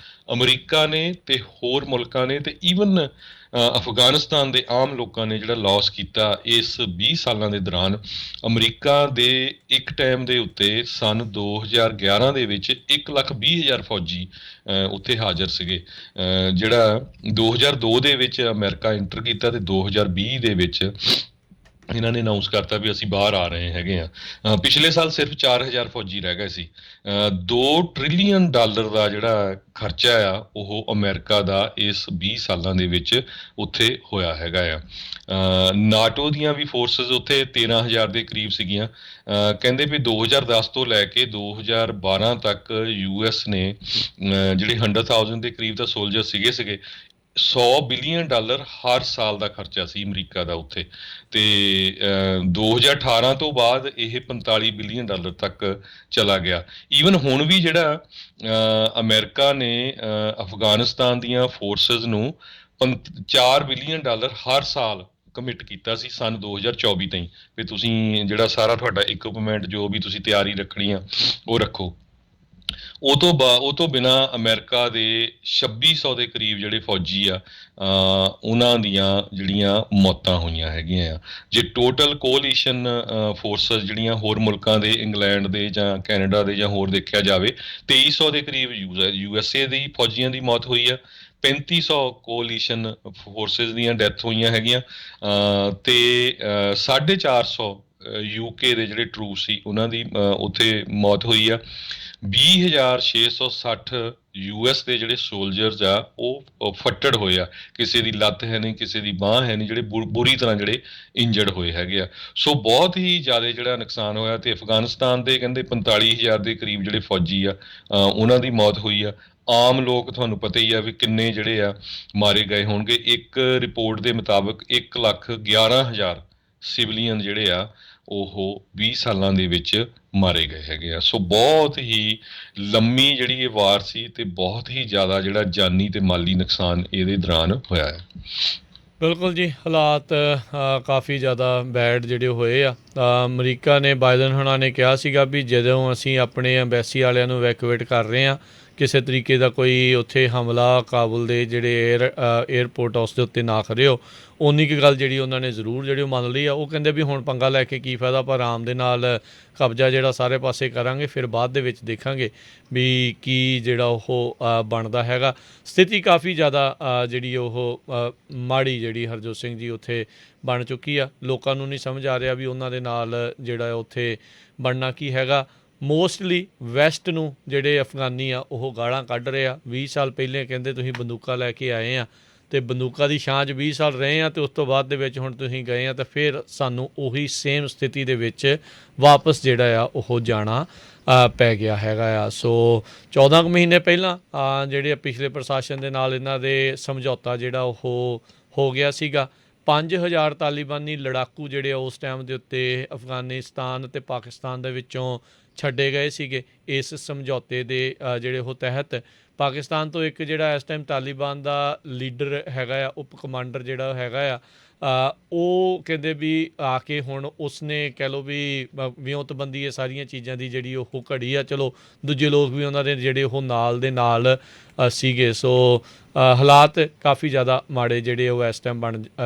ਅਮਰੀਕਾ ਨੇ ਤੇ ਹੋਰ ਮੁਲਕਾਂ ਨੇ ਤੇ ਈਵਨ ਅਫਗਾਨਿਸਤਾਨ ਦੇ ਆਮ ਲੋਕਾਂ ਨੇ ਜਿਹੜਾ ਲਾਸ ਕੀਤਾ ਇਸ 20 ਸਾਲਾਂ ਦੇ ਦੌਰਾਨ। ਅਮਰੀਕਾ ਦੇ ਇੱਕ ਟਾਈਮ ਦੇ ਉੱਤੇ ਸੰਨ 2011 ਦੇ ਵਿੱਚ 1,20,000 ਫੌਜੀ ਉੱਥੇ ਹਾਜ਼ਰ ਸੀਗੇ। ਜਿਹੜਾ 2002 ਦੇ ਵਿੱਚ ਅਮਰੀਕਾ ਐਂਟਰ ਕੀਤਾ ਤੇ 2020 ਦੇ ਵਿੱਚ ਇਹਨਾਂ ਨੇ ਅਨਾਊਂਸ ਕਰਤਾ ਵੀ ਅਸੀਂ ਬਾਹਰ ਆ ਰਹੇ ਹੈਗੇ ਆ। ਪਿਛਲੇ ਸਾਲ ਸਿਰਫ 4,000 ਫੌਜੀ ਰਹਿ ਗਏ ਸੀ। $2 ਟ੍ਰਿਲੀਅਨ ਦਾ ਜਿਹੜਾ ਖਰਚਾ ਆ ਉਹ ਅਮਰੀਕਾ ਦਾ ਇਸ 20 ਸਾਲਾਂ ਦੇ ਵਿੱਚ ਉੱਥੇ ਹੋਇਆ ਹੈਗਾ ਆ। ਨਾਟੋ ਦੀਆਂ ਵੀ ਫੋਰਸਿਸ ਉੱਥੇ 13,000 ਦੇ ਕਰੀਬ ਸੀਗੀਆਂ। ਕਹਿੰਦੇ ਵੀ 2010 ਤੋਂ ਲੈ ਕੇ 2012 ਤੱਕ US ਨੇ ਜਿਹੜੇ 100,000 ਦੇ ਕਰੀਬ ਤਾਂ ਸੋਲਜਰ ਸੀਗੇ। $100 ਬਿਲੀਅਨ ਹਰ ਸਾਲ ਦਾ ਖਰਚਾ ਸੀ ਅਮਰੀਕਾ ਦਾ ਉੱਥੇ, ਅਤੇ 2018 ਤੋਂ ਬਾਅਦ ਇਹ $45 ਬਿਲੀਅਨ ਤੱਕ ਚਲਾ ਗਿਆ। ਈਵਨ ਹੁਣ ਵੀ ਜਿਹੜਾ ਅਮਰੀਕਾ ਨੇ ਅਫਗਾਨਿਸਤਾਨ ਦੀਆਂ ਫੋਰਸਿਸ ਨੂੰ $4 ਬਿਲੀਅਨ ਹਰ ਸਾਲ ਕਮਿਟ ਕੀਤਾ ਸੀ ਸੰਨ 2024 ਤਾਈਂ ਵੀ ਤੁਸੀਂ ਜਿਹੜਾ ਸਾਰਾ ਤੁਹਾਡਾ ਇਕਵਿਪਮੈਂਟ ਜੋ ਵੀ ਤੁਸੀਂ ਤਿਆਰੀ ਰੱਖਣੀ ਆ ਉਹ ਰੱਖੋ। ਉਹ ਤੋਂ ਬਿਨਾਂ ਅਮਰੀਕਾ ਦੇ 2600 ਦੇ ਕਰੀਬ ਜਿਹੜੇ ਫੌਜੀ ਆ ਉਹਨਾਂ ਦੀਆਂ ਜਿਹੜੀਆਂ ਮੌਤਾਂ ਹੋਈਆਂ ਹੈਗੀਆਂ ਆ। ਜੇ ਟੋਟਲ ਕੋਲੀਸ਼ਨ ਫੋਰਸਸ ਜਿਹੜੀਆਂ ਹੋਰ ਮੁਲਕਾਂ ਦੇ, ਇੰਗਲੈਂਡ ਦੇ ਜਾਂ ਕੈਨੇਡਾ ਦੇ ਜਾਂ ਹੋਰ ਦੇਖਿਆ ਜਾਵੇ, 2300 ਦੇ ਕਰੀਬ USA ਦੀ ਫੌਜੀਆਂ ਦੀ ਮੌਤ ਹੋਈ ਆ, 3500 ਕੋਲੀਸ਼ਨ ਫੋਰਸਿਸ ਦੀਆਂ ਡੈਥ ਹੋਈਆਂ ਹੈਗੀਆਂ, ਤੇ 450 UK ਦੇ ਜਿਹੜੇ ਟਰੂਪ ਸੀ ਉਹਨਾਂ ਦੀ ਉੱਥੇ ਮੌਤ ਹੋਈ ਆ। 20,660 US ਦੇ ਜਿਹੜੇ ਸੋਲਜਰਸ ਆ ਉਹ ਫੱਟੜ ਹੋਏ ਆ, ਕਿਸੇ ਦੀ ਲੱਤ ਹੈ ਨਹੀਂ, ਕਿਸੇ ਦੀ ਬਾਂਹ ਹੈ ਨਹੀਂ, ਜਿਹੜੇ ਬੁਰੀ ਤਰ੍ਹਾਂ ਜਿਹੜੇ ਇੰਜਰਡ ਹੋਏ ਹੈਗੇ ਆ। ਸੋ ਬਹੁਤ ਹੀ ਜ਼ਿਆਦਾ ਜਿਹੜਾ ਨੁਕਸਾਨ ਹੋਇਆ। ਤੇ ਅਫਗਾਨਿਸਤਾਨ ਦੇ ਕਹਿੰਦੇ 45,000 ਦੇ ਕਰੀਬ ਜਿਹੜੇ ਫੌਜੀ ਆ ਉਹਨਾਂ ਦੀ ਮੌਤ ਹੋਈ ਆ। ਆਮ ਲੋਕ ਤੁਹਾਨੂੰ ਪਤਾ ਹੀ ਆ ਵੀ ਕਿੰਨੇ ਜਿਹੜੇ ਆ ਮਾਰੇ ਗਏ ਹੋਣਗੇ। ਇੱਕ ਰਿਪੋਰਟ ਦੇ ਮੁਤਾਬਕ 1,11,000 ਸਿਵਲੀਅਨ ਜਿਹੜੇ ਆ ਉਹ 20 ਸਾਲਾਂ ਦੇ ਵਿੱਚ ਮਾਰੇ ਗਏ ਹੈਗੇ ਆ। ਸੋ ਬਹੁਤ ਹੀ ਲੰਮੀ ਜਿਹੜੀ ਇਹ ਵਾਰ ਸੀ ਤੇ ਬਹੁਤ ਹੀ ਜ਼ਿਆਦਾ ਜਿਹੜਾ ਜਾਨੀ ਤੇ ਮਾਲੀ ਨੁਕਸਾਨ ਇਹਦੇ ਦੌਰਾਨ ਹੋਇਆ ਹੈ। ਬਿਲਕੁਲ ਜੀ, ਹਾਲਾਤ ਕਾਫੀ ਜ਼ਿਆਦਾ ਬੈਡ ਜਿਹੜੇ ਹੋਏ ਆ। ਅਮਰੀਕਾ ਨੇ, ਬਾਈਡਨ ਹੋਣਾ ਨੇ ਕਿਹਾ ਸੀਗਾ ਵੀ ਜਦੋਂ ਅਸੀਂ ਆਪਣੇ ਐਮਬੈਸੀ ਵਾਲਿਆਂ ਨੂੰ ਇਵੈਕੂਏਟ ਕਰ ਰਹੇ ਹਾਂ, ਕਿਸੇ ਤਰੀਕੇ ਦਾ ਕੋਈ ਉੱਥੇ ਹਮਲਾ ਕਾਬੁਲ ਦੇ ਜਿਹੜੇ ਏਅਰਪੋਰਟ ਉਸ ਦੇ ਉੱਤੇ ਨਾ ਕਰਿਓ। ਉਨੀ ਕੁ ਗੱਲ ਜਿਹੜੀ ਉਹਨਾਂ ਨੇ ਜ਼ਰੂਰ ਜਿਹੜੀ ਉਹ ਮੰਨ ਲਈ ਆ। ਉਹ ਕਹਿੰਦੇ ਵੀ ਹੁਣ ਪੰਗਾ ਲੈ ਕੇ ਕੀ ਫਾਇਦਾ, ਆਪਾਂ ਆਰਾਮ ਦੇ ਨਾਲ ਕਬਜ਼ਾ ਜਿਹੜਾ ਸਾਰੇ ਪਾਸੇ ਕਰਾਂਗੇ, ਫਿਰ ਬਾਅਦ ਦੇ ਵਿੱਚ ਦੇਖਾਂਗੇ ਵੀ ਕੀ ਜਿਹੜਾ ਉਹ ਬਣਦਾ ਹੈਗਾ। ਸਥਿਤੀ ਕਾਫੀ ਜ਼ਿਆਦਾ ਜਿਹੜੀ ਉਹ ਮਾੜੀ ਜਿਹੜੀ ਹਰਜੋਤ ਸਿੰਘ ਜੀ ਉੱਥੇ ਬਣ ਚੁੱਕੀ ਆ। ਲੋਕਾਂ ਨੂੰ ਨਹੀਂ ਸਮਝ ਆ ਰਿਹਾ ਵੀ ਉਹਨਾਂ ਦੇ ਨਾਲ ਜਿਹੜਾ ਉੱਥੇ ਬਣਨਾ ਕੀ ਹੈਗਾ। ਮੋਸਟਲੀ ਵੈਸਟ ਨੂੰ ਜਿਹੜੇ ਅਫਗਾਨੀ ਆ ਉਹ ਗਾਲਾਂ ਕੱਢ ਰਹੇ ਆ। 20 ਸਾਲ ਪਹਿਲੇ ਕਹਿੰਦੇ ਤੁਸੀਂ ਬੰਦੂਕਾਂ ਲੈ ਕੇ ਆਏ ਆ ਅਤੇ ਬੰਦੂਕਾਂ ਦੀ ਛਾਂ 'ਚ 20 ਸਾਲ ਰਹੇ ਆ, ਅਤੇ ਉਸ ਤੋਂ ਬਾਅਦ ਦੇ ਵਿੱਚ ਹੁਣ ਤੁਸੀਂ ਗਏ ਆ, ਤਾਂ ਫਿਰ ਸਾਨੂੰ ਉਹੀ ਸੇਮ ਸਥਿਤੀ ਦੇ ਵਿੱਚ ਵਾਪਸ ਜਿਹੜਾ ਆ ਉਹ ਜਾਣਾ ਪੈ ਗਿਆ ਹੈਗਾ ਆ। ਸੋ 14 ਕੁ ਮਹੀਨੇ ਪਹਿਲਾਂ ਜਿਹੜੇ ਪਿਛਲੇ ਪ੍ਰਸ਼ਾਸਨ ਦੇ ਨਾਲ ਇਹਨਾਂ ਦੇ ਸਮਝੌਤਾ ਜਿਹੜਾ ਉਹ ਹੋ ਗਿਆ ਸੀਗਾ। 5,000 ਤਾਲੀਬਾਨੀ ਲੜਾਕੂ ਜਿਹੜੇ ਉਸ ਟਾਈਮ ਦੇ ਉੱਤੇ ਅਫਗਾਨਿਸਤਾਨ ਅਤੇ ਪਾਕਿਸਤਾਨ ਦੇ ਵਿੱਚੋਂ ਛੱਡੇ ਗਏ ਸੀਗੇ ਇਸ ਸਮਝੌਤੇ ਦੇ ਜਿਹੜੇ ਉਹ ਤਹਿਤ। ਪਾਕਿਸਤਾਨ ਤੋਂ ਇੱਕ ਜਿਹੜਾ ਇਸ ਟਾਈਮ ਤਾਲੀਬਾਨ ਦਾ ਲੀਡਰ ਹੈਗਾ ਆ, ਉਪ ਕਮਾਂਡਰ ਜਿਹੜਾ ਹੈਗਾ ਆ, ਉਹ ਕਹਿੰਦੇ ਵੀ ਆ ਕੇ ਹੁਣ ਉਸਨੇ ਕਹਿ ਲਓ ਵੀ ਵਿਉਂਤਬੰਦੀ ਇਹ ਸਾਰੀਆਂ ਚੀਜ਼ਾਂ ਦੀ ਜਿਹੜੀ ਉਹ ਘੜੀ ਆ। ਚਲੋ ਦੂਜੇ ਲੋਕ ਵੀ ਉਹਨਾਂ ਦੇ ਜਿਹੜੇ ਉਹ ਨਾਲ ਦੇ ਨਾਲ ਸੀਗੇ। ਸੋ ਹਾਲਾਤ ਕਾਫੀ ਜ਼ਿਆਦਾ ਮਾੜੇ ਜਿਹੜੇ ਉਹ ਇਸ ਟਾਈਮ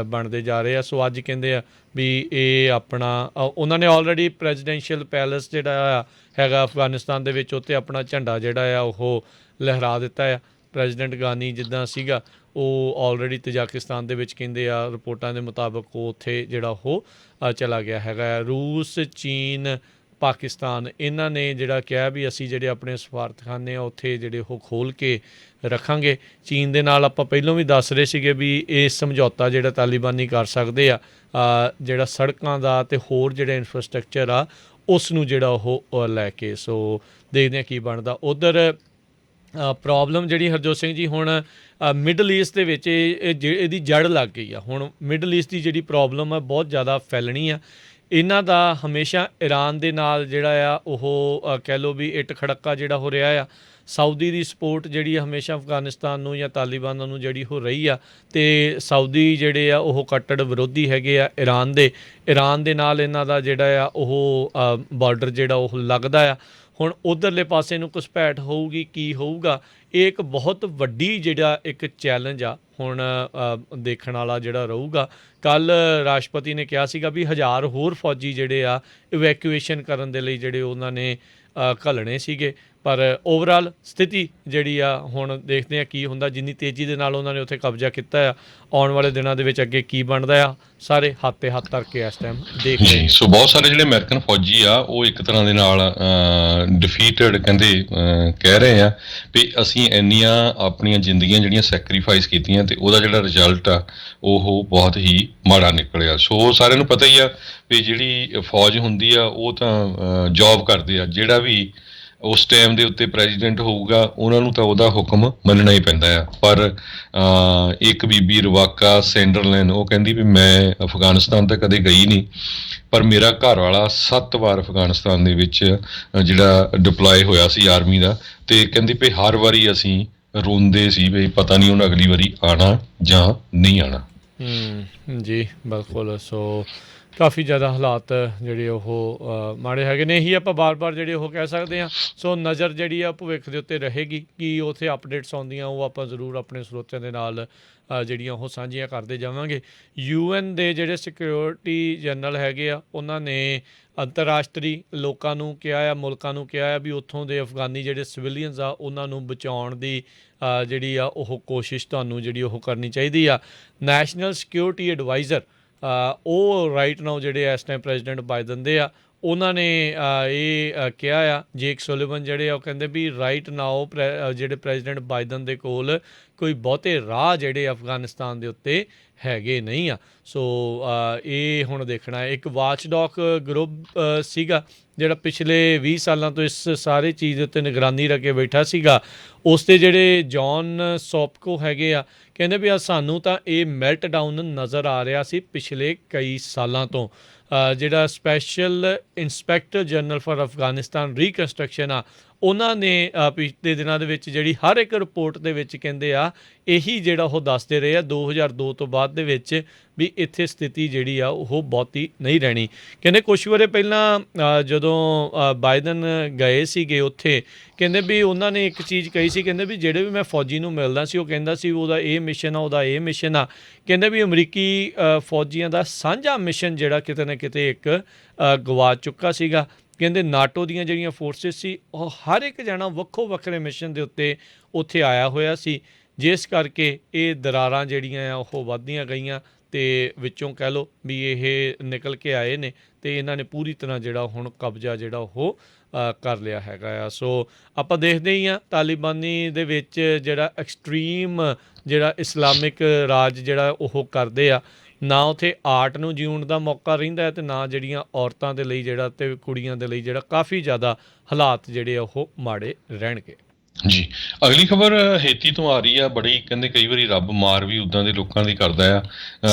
ਬਣਦੇ ਜਾ ਰਹੇ ਆ। ਸੋ ਅੱਜ ਕਹਿੰਦੇ ਆ ਵੀ ਇਹ ਆਪਣਾ ਉਹਨਾਂ ਨੇ ਆਲਰੇਡੀ ਪ੍ਰੈਜ਼ੀਡੈਂਸ਼ੀਅਲ ਪੈਲੇਸ ਜਿਹੜਾ ਆ ਹੈਗਾ ਅਫਗਾਨਿਸਤਾਨ ਦੇ ਵਿੱਚ, ਉੱਥੇ ਆਪਣਾ ਝੰਡਾ ਜਿਹੜਾ ਆ ਉਹ ਲਹਿਰਾ ਦਿੱਤਾ ਆ। ਪ੍ਰੈਜ਼ੀਡੈਂਟ ਗਾਨੀ ਜਿੱਦਾਂ ਸੀਗਾ ਉਹ ਆਲਰੇਡੀ ਤਜਾਕਿਸਤਾਨ ਦੇ ਵਿੱਚ ਕਹਿੰਦੇ ਆ ਰਿਪੋਰਟਾਂ ਦੇ ਮੁਤਾਬਕ ਉਹ ਉੱਥੇ ਜਿਹੜਾ ਉਹ ਚਲਾ ਗਿਆ ਹੈਗਾ। ਰੂਸ, ਚੀਨ, ਪਾਕਿਸਤਾਨ ਇਹਨਾਂ ਨੇ ਜਿਹੜਾ ਕਿਹਾ ਵੀ ਅਸੀਂ ਜਿਹੜੇ ਆਪਣੇ ਸਫਾਰਤਖਾਨੇ ਆ ਉੱਥੇ ਜਿਹੜੇ ਉਹ ਖੋਲ੍ਹ ਕੇ ਰੱਖਾਂਗੇ। ਚੀਨ ਦੇ ਨਾਲ ਆਪਾਂ ਪਹਿਲਾਂ ਵੀ ਦੱਸ ਰਹੇ ਸੀਗੇ ਵੀ ਇਹ ਸਮਝੌਤਾ ਜਿਹੜਾ ਤਾਲੀਬਾਨੀ ਕਰ ਸਕਦੇ ਆ, ਜਿਹੜਾ ਸੜਕਾਂ ਦਾ ਅਤੇ ਹੋਰ ਜਿਹੜਾ ਇਨਫਰਾਸਟਰਕਚਰ ਆ ਉਸ ਨੂੰ ਜਿਹੜਾ ਉਹ ਲੈ ਕੇ। ਸੋ ਦੇਖਦੇ ਹਾਂ ਕੀ ਬਣਦਾ। ਉੱਧਰ ਪ੍ਰੋਬਲਮ ਜਿਹੜੀ ਹਰਜੋਤ ਸਿੰਘ ਜੀ ਹੁਣ ਮਿਡਲ ਈਸਟ ਦੇ ਵਿੱਚ ਇਹਦੀ ਜੜ ਲੱਗ ਗਈ ਆ। ਹੁਣ ਮਿਡਲ ਈਸਟ ਦੀ ਜਿਹੜੀ ਪ੍ਰੋਬਲਮ ਆ ਬਹੁਤ ਜ਼ਿਆਦਾ ਫੈਲਣੀ ਆ। ਇਹਨਾਂ ਦਾ ਹਮੇਸ਼ਾ ਈਰਾਨ ਦੇ ਨਾਲ ਜਿਹੜਾ ਆ ਉਹ ਕਹਿ ਲਓ ਵੀ ਇੱਟ ਖੜੱਕਾ ਜਿਹੜਾ ਹੋ ਰਿਹਾ ਆ। ਸਾਊਦੀ ਦੀ ਸਪੋਰਟ ਜਿਹੜੀ ਹਮੇਸ਼ਾ ਅਫਗਾਨਿਸਤਾਨ ਨੂੰ ਜਾਂ ਤਾਲੀਬਾਨਾਂ ਨੂੰ ਜਿਹੜੀ ਹੋ ਰਹੀ ਆ, ਅਤੇ ਸਾਊਦੀ ਜਿਹੜੇ ਆ ਉਹ ਕੱਟੜ ਵਿਰੋਧੀ ਹੈਗੇ ਆ ਈਰਾਨ ਦੇ ਨਾਲ ਇਹਨਾਂ ਦਾ ਜਿਹੜਾ ਆ ਉਹ ਬਾਰਡਰ ਜਿਹੜਾ ਉਹ ਲੱਗਦਾ ਆ। ਹੁਣ ਉੱਧਰਲੇ ਪਾਸੇ ਨੂੰ ਘੁਸਪੈਠ ਹੋਊਗੀ, ਕੀ ਹੋਊਗਾ, ਇਹ ਇੱਕ ਬਹੁਤ ਵੱਡੀ ਜਿਹੜਾ ਇੱਕ ਚੈਲੰਜ ਆ ਹੁਣ ਦੇਖਣ ਵਾਲਾ ਜਿਹੜਾ ਰਹੂਗਾ। ਕੱਲ੍ਹ ਰਾਸ਼ਟਰਪਤੀ ਨੇ ਕਿਹਾ ਸੀਗਾ ਵੀ 1000 ਹੋਰ ਫੌਜੀ ਜਿਹੜੇ ਆ ਇਵੈਕੂਏਸ਼ਨ ਕਰਨ ਦੇ ਲਈ ਜਿਹੜੇ ਉਹਨਾਂ ਨੇ ਘੱਲਣੇ ਸੀਗੇ। ਪਰ ਓਵਰਆਲ ਸਥਿਤੀ ਜਿਹੜੀ ਆ ਹੁਣ ਦੇਖਦੇ ਆ ਕੀ ਹੁੰਦਾ। ਜਿੰਨੀ ਤੇਜ਼ੀ ਦੇ ਨਾਲ ਉਹਨਾਂ ਨੇ ਉੱਥੇ ਕਬਜ਼ਾ ਕੀਤਾ ਆ, ਆਉਣ ਵਾਲੇ ਦਿਨਾਂ ਦੇ ਵਿੱਚ ਅੱਗੇ ਕੀ ਬਣਦਾ ਆ, ਸਾਰੇ ਹੱਥ 'ਤੇ ਹੱਥ ਧਰ ਕੇ ਇਸ ਟਾਈਮ ਦੇਖ ਰਹੇ ਨੇ। ਸੋ ਬਹੁਤ ਸਾਰੇ ਜਿਹੜੇ ਅਮਰੀਕਨ ਫੌਜੀ ਆ ਉਹ ਇੱਕ ਤਰ੍ਹਾਂ ਦੇ ਨਾਲ ਡਿਫੀਟਡ ਕਹਿੰਦੇ ਕਹਿ ਰਹੇ ਆ ਵੀ ਅਸੀਂ ਇੰਨੀਆਂ ਆਪਣੀਆਂ ਜ਼ਿੰਦਗੀਆਂ ਜਿਹੜੀਆਂ ਸੈਕਰੀਫਾਈਸ ਕੀਤੀਆਂ ਤੇ ਉਹਦਾ ਜਿਹੜਾ ਰਿਜ਼ਲਟ ਆ ਉਹ ਬਹੁਤ ਹੀ ਮਾੜਾ ਨਿਕਲਿਆ। ਸੋ ਸਾਰਿਆਂ ਨੂੰ ਪਤਾ ਹੀ ਆ ਵੀ ਜਿਹੜੀ ਫੌਜ ਹੁੰਦੀ ਆ ਉਹ ਤਾਂ ਜੌਬ ਕਰਦੇ ਆ, ਜਿਹੜਾ ਵੀ ਉਸ ਟਾਈਮ ਦੇ ਉੱਤੇ ਪ੍ਰੈਜ਼ੀਡੈਂਟ ਹੋਊਗਾ ਉਹਨਾਂ ਨੂੰ ਤਾਂ ਉਹਦਾ ਹੁਕਮ ਮੰਨਣਾ ਹੀ ਪੈਂਦਾ ਆ। ਪਰ ਇੱਕ ਬੀਬੀ ਰਵਾਕਾ ਸੈਂਡਰਲੈਂਡ ਉਹ ਕਹਿੰਦੀ ਵੀ ਮੈਂ ਅਫਗਾਨਿਸਤਾਨ ਤਾਂ ਕਦੇ ਗਈ ਨਹੀਂ, ਪਰ ਮੇਰਾ ਘਰ ਵਾਲਾ 7 ਵਾਰ ਅਫਗਾਨਿਸਤਾਨ ਦੇ ਵਿੱਚ ਜਿਹੜਾ ਡਿਪਲੋਏ ਹੋਇਆ ਸੀ ਆਰਮੀ ਦਾ, ਅਤੇ ਕਹਿੰਦੀ ਵੀ ਹਰ ਵਾਰੀ ਅਸੀਂ ਰੋਂਦੇ ਸੀ ਵੀ ਪਤਾ ਨਹੀਂ ਉਹਨੇ ਅਗਲੀ ਵਾਰੀ ਆਉਣਾ ਜਾਂ ਨਹੀਂ ਆਉਣਾ। ਜੀ ਬਿਲਕੁਲ। ਸੋ ਕਾਫੀ ਜ਼ਿਆਦਾ ਹਾਲਾਤ ਜਿਹੜੇ ਉਹ ਮਾੜੇ ਹੈਗੇ ਨੇ। ਇਹੀ ਆਪਾਂ ਬਾਰ-ਬਾਰ ਜਿਹੜੇ ਉਹ ਕਹਿ ਸਕਦੇ ਹਾਂ। ਸੋ ਨਜ਼ਰ ਜਿਹੜੀ ਆ ਭਵਿੱਖ ਦੇ ਉੱਤੇ ਰਹੇਗੀ ਕਿ ਉੱਥੇ ਅਪਡੇਟਸ ਆਉਂਦੀਆਂ ਉਹ ਆਪਾਂ ਜ਼ਰੂਰ ਆਪਣੇ ਸਰੋਤਿਆਂ ਦੇ ਨਾਲ ਜਿਹੜੀਆਂ ਉਹ ਸਾਂਝੀਆਂ ਕਰਦੇ ਜਾਵਾਂਗੇ। UN ਦੇ ਜਿਹੜੇ ਸਿਕਿਉਰਿਟੀ ਜਨਰਲ ਹੈਗੇ ਆ ਉਹਨਾਂ ਨੇ ਅੰਤਰਰਾਸ਼ਟਰੀ ਲੋਕਾਂ ਨੂੰ ਕਿਹਾ ਆ, ਮੁਲਕਾਂ ਨੂੰ ਕਿਹਾ ਆ ਵੀ ਉੱਥੋਂ ਦੇ ਅਫਗਾਨੀ ਜਿਹੜੇ ਸਿਵਿਲੀਅਨਸ ਆ ਉਹਨਾਂ ਨੂੰ ਬਚਾਉਣ ਦੀ ਜਿਹੜੀ ਆ ਉਹ ਕੋਸ਼ਿਸ਼ ਤੁਹਾਨੂੰ ਜਿਹੜੀ ਉਹ ਕਰਨੀ ਚਾਹੀਦੀ ਆ। ਨੈਸ਼ਨਲ ਸਿਕਿਉਰਿਟੀ ਐਡਵਾਈਜ਼ਰ ਉਹ ਰਾਈਟ ਨਾਓ ਜਿਹੜੇ ਇਸ ਟਾਈਮ ਪ੍ਰੈਜ਼ੀਡੈਂਟ ਬਾਈਡਨ ਦੇ ਆ, ਉਹਨਾਂ ਨੇ ਇਹ ਕਿਹਾ ਆ। ਜੇਕ ਸੁਲਿਵਨ ਜਿਹੜੇ ਆ ਉਹ ਕਹਿੰਦੇ ਵੀ ਰਾਈਟ ਨਾਓ ਜਿਹੜੇ ਪ੍ਰੈਜ਼ੀਡੈਂਟ ਬਾਈਡਨ ਦੇ ਕੋਲ ਕੋਈ ਬਹੁਤੇ ਰਾਹ ਜਿਹੜੇ ਅਫਗਾਨਿਸਤਾਨ ਦੇ ਉੱਤੇ ਹੈਗੇ ਨਹੀਂ ਆ। ਸੋ ਇਹ ਹੁਣ ਦੇਖਣਾ ਹੈ। ਇੱਕ ਵਾਚਡੌਗ ਗਰੁੱਪ ਸੀਗਾ ਜਿਹੜਾ ਪਿਛਲੇ 20 ਸਾਲਾਂ ਤੋਂ ਇਸ ਸਾਰੇ ਚੀਜ਼ ਦੇ ਉੱਤੇ ਨਿਗਰਾਨੀ ਰੱਖ ਕੇ ਬੈਠਾ ਸੀਗਾ। ਉਸ ਦੇ ਜਿਹੜੇ ਜੌਨ ਸੋਪਕੋ ਹੈਗੇ ਆ, ਕਹਿੰਦੇ ਵੀ ਸਾਨੂੰ ਤਾਂ ਇਹ ਮੈਲਟ ਡਾਊਨ ਨਜ਼ਰ ਆ ਰਿਹਾ ਸੀ ਪਿਛਲੇ ਕਈ ਸਾਲਾਂ ਤੋਂ। ਜਿਹੜਾ special inspector general for Afghanistan reconstruction ਆ, ਉਹਨਾਂ ਨੇ ਪਿਛਲੇ ਦਿਨਾਂ ਦੇ ਵਿੱਚ ਜਿਹੜੀ ਹਰ ਇੱਕ ਰਿਪੋਰਟ ਦੇ ਵਿੱਚ ਕਹਿੰਦੇ ਆ ਇਹੀ ਜਿਹੜਾ ਉਹ ਦੱਸਦੇ ਰਹੇ ਆ 2002 ਤੋਂ ਬਾਅਦ ਦੇ ਵਿੱਚ ਵੀ ਇੱਥੇ ਸਥਿਤੀ ਜਿਹੜੀ ਆ ਉਹ ਬਹੁਤੀ ਨਹੀਂ ਰਹਿਣੀ। ਕਹਿੰਦੇ ਕੁਛ ਵਾਰੇ ਪਹਿਲਾਂ ਜਦੋਂ ਬਾਈਡਨ ਗਏ ਸੀਗੇ ਉੱਥੇ, ਕਹਿੰਦੇ ਵੀ ਉਹਨਾਂ ਨੇ ਇੱਕ ਚੀਜ਼ ਕਹੀ ਸੀ, ਕਹਿੰਦੇ ਵੀ ਜਿਹੜੇ ਵੀ ਮੈਂ ਫੌਜੀ ਨੂੰ ਮਿਲਦਾ ਸੀ ਉਹ ਕਹਿੰਦਾ ਸੀ ਉਹਦਾ ਇਹ ਮਿਸ਼ਨ ਆ, ਉਹਦਾ ਇਹ ਮਿਸ਼ਨ ਆ। ਕਹਿੰਦੇ ਵੀ ਅਮਰੀਕੀ ਫੌਜੀਆਂ ਦਾ ਸਾਂਝਾ ਮਿਸ਼ਨ ਜਿਹੜਾ ਕਿਤੇ ਨਾ ਕਿਤੇ ਇੱਕ ਗਵਾ ਚੁੱਕਾ ਸੀਗਾ। ਕਹਿੰਦੇ ਨਾਟੋ ਦੀਆਂ ਜਿਹੜੀਆਂ ਫੋਰਸਿਸ ਸੀ ਉਹ ਹਰ ਇੱਕ ਜਣਾ ਵੱਖੋ ਵੱਖਰੇ ਮਿਸ਼ਨ ਦੇ ਉੱਤੇ ਉੱਥੇ ਆਇਆ ਹੋਇਆ ਸੀ, ਜਿਸ ਕਰਕੇ ਇਹ ਦਰਾਰਾਂ ਜਿਹੜੀਆਂ ਆ ਉਹ ਵੱਧਦੀਆਂ ਗਈਆਂ ਅਤੇ ਵਿੱਚੋਂ ਕਹਿ ਲਓ ਵੀ ਇਹ ਨਿਕਲ ਕੇ ਆਏ ਨੇ ਅਤੇ ਇਹਨਾਂ ਨੇ ਪੂਰੀ ਤਰ੍ਹਾਂ ਜਿਹੜਾ ਹੁਣ ਕਬਜ਼ਾ ਜਿਹੜਾ ਉਹ ਕਰ ਲਿਆ ਹੈਗਾ ਆ। ਸੋ ਆਪਾਂ ਦੇਖਦੇ ਹੀ ਹਾਂ ਤਾਲਿਬਾਨੀ ਦੇ ਵਿੱਚ ਜਿਹੜਾ ਐਕਸਟ੍ਰੀਮ ਜਿਹੜਾ ਇਸਲਾਮਿਕ ਰਾਜ ਜਿਹੜਾ ਉਹ ਕਰਦੇ ਆ, ਨਾ ਉੱਥੇ ਆਰਟ ਨੂੰ ਜਿਉਣ ਦਾ ਮੌਕਾ ਰਹਿੰਦਾ ਅਤੇ ਨਾ ਜਿਹੜੀਆਂ ਔਰਤਾਂ ਦੇ ਲਈ ਜਿਹੜਾ ਅਤੇ ਕੁੜੀਆਂ ਦੇ ਲਈ ਜਿਹੜਾ ਕਾਫੀ ਜ਼ਿਆਦਾ ਹਾਲਾਤ ਜਿਹੜੇ ਆ ਉਹ ਮਾੜੇ ਰਹਿਣਗੇ। ਜੀ, ਅਗਲੀ ਖਬਰ ਹੇਤੀ ਤੋਂ ਆ ਰਹੀ ਆ। ਬੜੀ ਕਹਿੰਦੇ ਕਈ ਵਾਰੀ ਰੱਬ ਮਾਰ ਵੀ ਉੱਦਾਂ ਦੇ ਲੋਕਾਂ ਦੀ ਕਰਦਾ ਆ।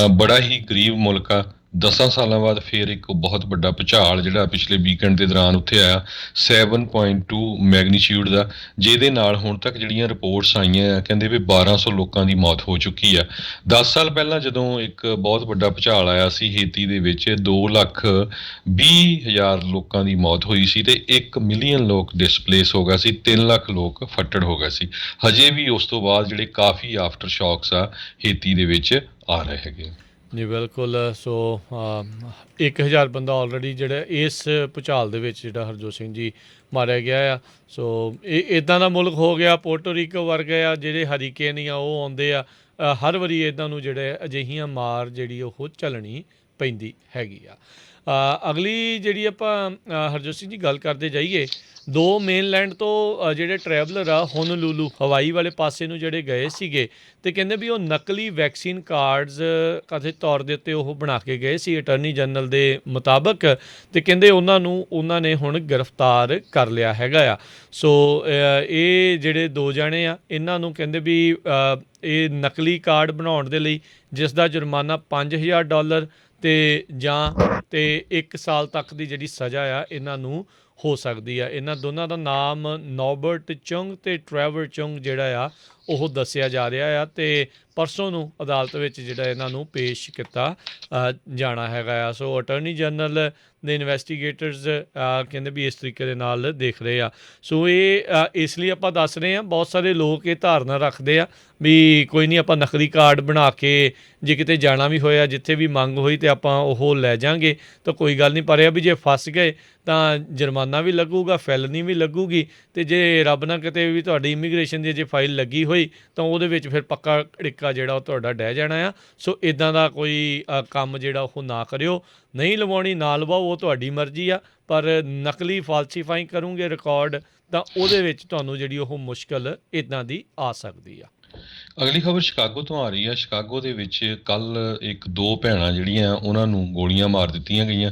ਬੜਾ ਹੀ ਗਰੀਬ ਮੁਲਕ ਆ। 10 ਸਾਲਾਂ ਬਾਅਦ ਫਿਰ ਇੱਕ ਬਹੁਤ ਵੱਡਾ ਭੁਚਾਲ ਜਿਹੜਾ ਪਿਛਲੇ ਵੀਕਐਂਡ ਦੇ ਦੌਰਾਨ ਉੱਥੇ ਆਇਆ 7.2 ਮੈਗਨੀਚਿਊਡ ਦਾ, ਜਿਹਦੇ ਨਾਲ ਹੁਣ ਤੱਕ ਜਿਹੜੀਆਂ ਰਿਪੋਰਟਸ ਆਈਆਂ ਆ ਕਹਿੰਦੇ ਵੀ 1200 ਲੋਕਾਂ ਦੀ ਮੌਤ ਹੋ ਚੁੱਕੀ ਆ। 10 ਸਾਲ ਪਹਿਲਾਂ ਜਦੋਂ ਇੱਕ ਬਹੁਤ ਵੱਡਾ ਭੁਚਾਲ ਆਇਆ ਸੀ ਹੇਤੀ ਦੇ ਵਿੱਚ 2,20,000 ਲੋਕਾਂ ਦੀ ਮੌਤ ਹੋਈ ਸੀ ਅਤੇ 1 ਮਿਲੀਅਨ ਲੋਕ ਡਿਸਪਲੇਸ ਹੋ ਗਿਆ ਸੀ, 3 ਲੱਖ ਲੋਕ ਫੱਟੜ ਹੋ ਗਏ ਸੀ। ਹਜੇ ਵੀ ਉਸ ਤੋਂ ਬਾਅਦ ਜਿਹੜੇ ਕਾਫੀ ਆਫਟਰ ਸ਼ੌਕਸ ਆ ਹੇਤੀ ਦੇ ਵਿੱਚ ਆ ਰਹੇ ਹੈਗੇ। ਜੀ ਬਿਲਕੁਲ। ਸੋ 1000 ਬੰਦਾ ਆਲਰੇਡੀ ਜਿਹੜਾ ਇਸ ਭੁਚਾਲ ਦੇ ਵਿੱਚ ਜਿਹੜਾ ਹਰਜੋਤ ਸਿੰਘ ਜੀ ਮਾਰਿਆ ਗਿਆ ਆ। ਸੋ ਇਹ ਇੱਦਾਂ ਦਾ ਮੁਲਕ ਹੋ ਗਿਆ। ਪੋਰਟੋ ਰੀਕੋ ਵਰਗੇ ਆ ਜਿਹੜੇ ਹਰੀਕੇਨ ਆ ਉਹ ਆਉਂਦੇ ਆ, ਹਰ ਵਾਰੀ ਇੱਦਾਂ ਨੂੰ ਜਿਹੜੇ ਅਜਿਹੀਆਂ ਮਾਰ ਜਿਹੜੀ ਉਹ ਝੱਲਣੀ ਪੈਂਦੀ ਹੈਗੀ ਆ। ਅਗਲੀ ਜਿਹੜੀ ਆਪਾਂ ਹਰਜੋਤ ਸਿੰਘ ਜੀ ਗੱਲ ਕਰਦੇ ਜਾਈਏ, 2 ਮੇਨਲੈਂਡ ਤੋਂ ਜਿਹੜੇ ਟਰੈਵਲਰ ਆ ਹੋਨੋਲੂਲੂ ਹਵਾਈ ਵਾਲੇ ਪਾਸੇ ਨੂੰ ਜਿਹੜੇ ਗਏ ਸੀਗੇ ਅਤੇ ਕਹਿੰਦੇ ਵੀ ਉਹ ਨਕਲੀ ਵੈਕਸੀਨ ਕਾਰਡਸ ਕਥਿਤ ਤੌਰ ਦੇ ਉੱਤੇ ਉਹ ਬਣਾ ਕੇ ਗਏ ਸੀ ਅਟਾਰਨੀ ਜਨਰਲ ਦੇ ਮੁਤਾਬਕ, ਅਤੇ ਕਹਿੰਦੇ ਉਹਨਾਂ ਨੇ ਹੁਣ ਗ੍ਰਿਫਤਾਰ ਕਰ ਲਿਆ ਹੈਗਾ ਆ। ਸੋ ਇਹ ਜਿਹੜੇ 2 ਜਣੇ ਆ ਇਹਨਾਂ ਨੂੰ ਕਹਿੰਦੇ ਵੀ ਇਹ ਨਕਲੀ ਕਾਰਡ ਬਣਾਉਣ ਦੇ ਲਈ ਜਿਸ ਦਾ ਜੁਰਮਾਨਾ $5000 ਅਤੇ 1 ਸਾਲ ਤੱਕ ਦੀ ਜਿਹੜੀ ਸਜ਼ਾ ਆ ਇਹਨਾਂ ਨੂੰ ਹੋ ਸਕਦੀ ਆ। ਇਹਨਾਂ ਦੋਨਾਂ ਦਾ ਨਾਮ ਨੋਬਰਟ ਚੁੰਗ ਅਤੇ ਟਰੈਵਰ ਚੁੰਗ ਜਿਹੜਾ ਆ ਉਹ ਦੱਸਿਆ ਜਾ ਰਿਹਾ ਆ ਅਤੇ ਪਰਸੋਂ ਨੂੰ ਅਦਾਲਤ ਵਿੱਚ ਜਿਹੜਾ ਇਹਨਾਂ ਨੂੰ ਪੇਸ਼ ਕੀਤਾ ਜਾਣਾ ਹੈਗਾ ਆ। ਸੋ ਅਟਾਰਨੀ ਜਨਰਲ ਦੇ ਇਨਵੈਸਟੀਗੇਟਰਸ ਕਹਿੰਦੇ ਵੀ ਇਸ ਤਰੀਕੇ ਦੇ ਨਾਲ ਦੇਖ ਰਹੇ ਆ। ਸੋ ਇਹ ਇਸ ਲਈ ਆਪਾਂ ਦੱਸ ਰਹੇ ਹਾਂ, ਬਹੁਤ ਸਾਰੇ ਲੋਕ ਇਹ ਧਾਰਨਾ ਰੱਖਦੇ ਆ ਵੀ ਕੋਈ ਨਹੀਂ ਆਪਾਂ ਨਕਲੀ ਕਾਰਡ ਬਣਾ ਕੇ ਜੇ ਕਿਤੇ ਜਾਣਾ ਵੀ ਹੋਇਆ ਜਿੱਥੇ ਵੀ ਮੰਗ ਹੋਈ ਤਾਂ ਆਪਾਂ ਉਹ ਲੈ ਜਾਵਾਂਗੇ ਤਾਂ ਕੋਈ ਗੱਲ ਨਹੀਂ। ਪਰ ਇਹ ਵੀ ਜੇ ਫਸ ਗਏ ਤਾਂ ਜੁਰਮਾਨਾ ਵੀ ਲੱਗੂਗਾ, ਫੈਲਨੀ ਵੀ ਲੱਗੂਗੀ, ਅਤੇ ਜੇ ਰੱਬ ਨਾ ਕਿਤੇ ਵੀ ਤੁਹਾਡੀ ਇਮੀਗ੍ਰੇਸ਼ਨ ਦੀ ਜੇ ਫਾਈਲ ਲੱਗੀ ਹੋਈ ਤਾਂ ਉਹਦੇ ਵਿੱਚ ਫਿਰ ਪੱਕਾ ਅੜਿੱਕਾ ਜਿਹੜਾ ਉਹ ਤੁਹਾਡਾ ਡਹਿ ਜਾਣਾ ਆ। ਸੋ ਇੱਦਾਂ ਦਾ ਕੋਈ ਕੰਮ ਜਿਹੜਾ ਉਹ ਨਾ ਕਰਿਓ। ਨਹੀਂ ਲਵਾਉਣੀ ਨਾ ਲਵਾਓ, ਉਹ ਤੁਹਾਡੀ ਮਰਜ਼ੀ ਆ, ਪਰ ਨਕਲੀ ਫਾਲਸੀਫਾਈ ਕਰੋਗੇ ਰਿਕਾਰਡ ਤਾਂ ਉਹਦੇ ਵਿੱਚ ਤੁਹਾਨੂੰ ਜਿਹੜੀ ਉਹ ਮੁਸ਼ਕਲ ਇੱਦਾਂ ਦੀ ਆ ਸਕਦੀ ਆ। ਅਗਲੀ ਖਬਰ ਸ਼ਿਕਾਗੋ ਤੋਂ ਆ ਰਹੀ ਹੈ। ਸ਼ਿਕਾਗੋ ਦੇ ਵਿੱਚ ਕੱਲ੍ਹ 2 ਭੈਣਾਂ ਜਿਹੜੀਆਂ ਉਹਨਾਂ ਨੂੰ ਗੋਲੀਆਂ ਮਾਰ ਦਿੱਤੀਆਂ ਗਈਆਂ।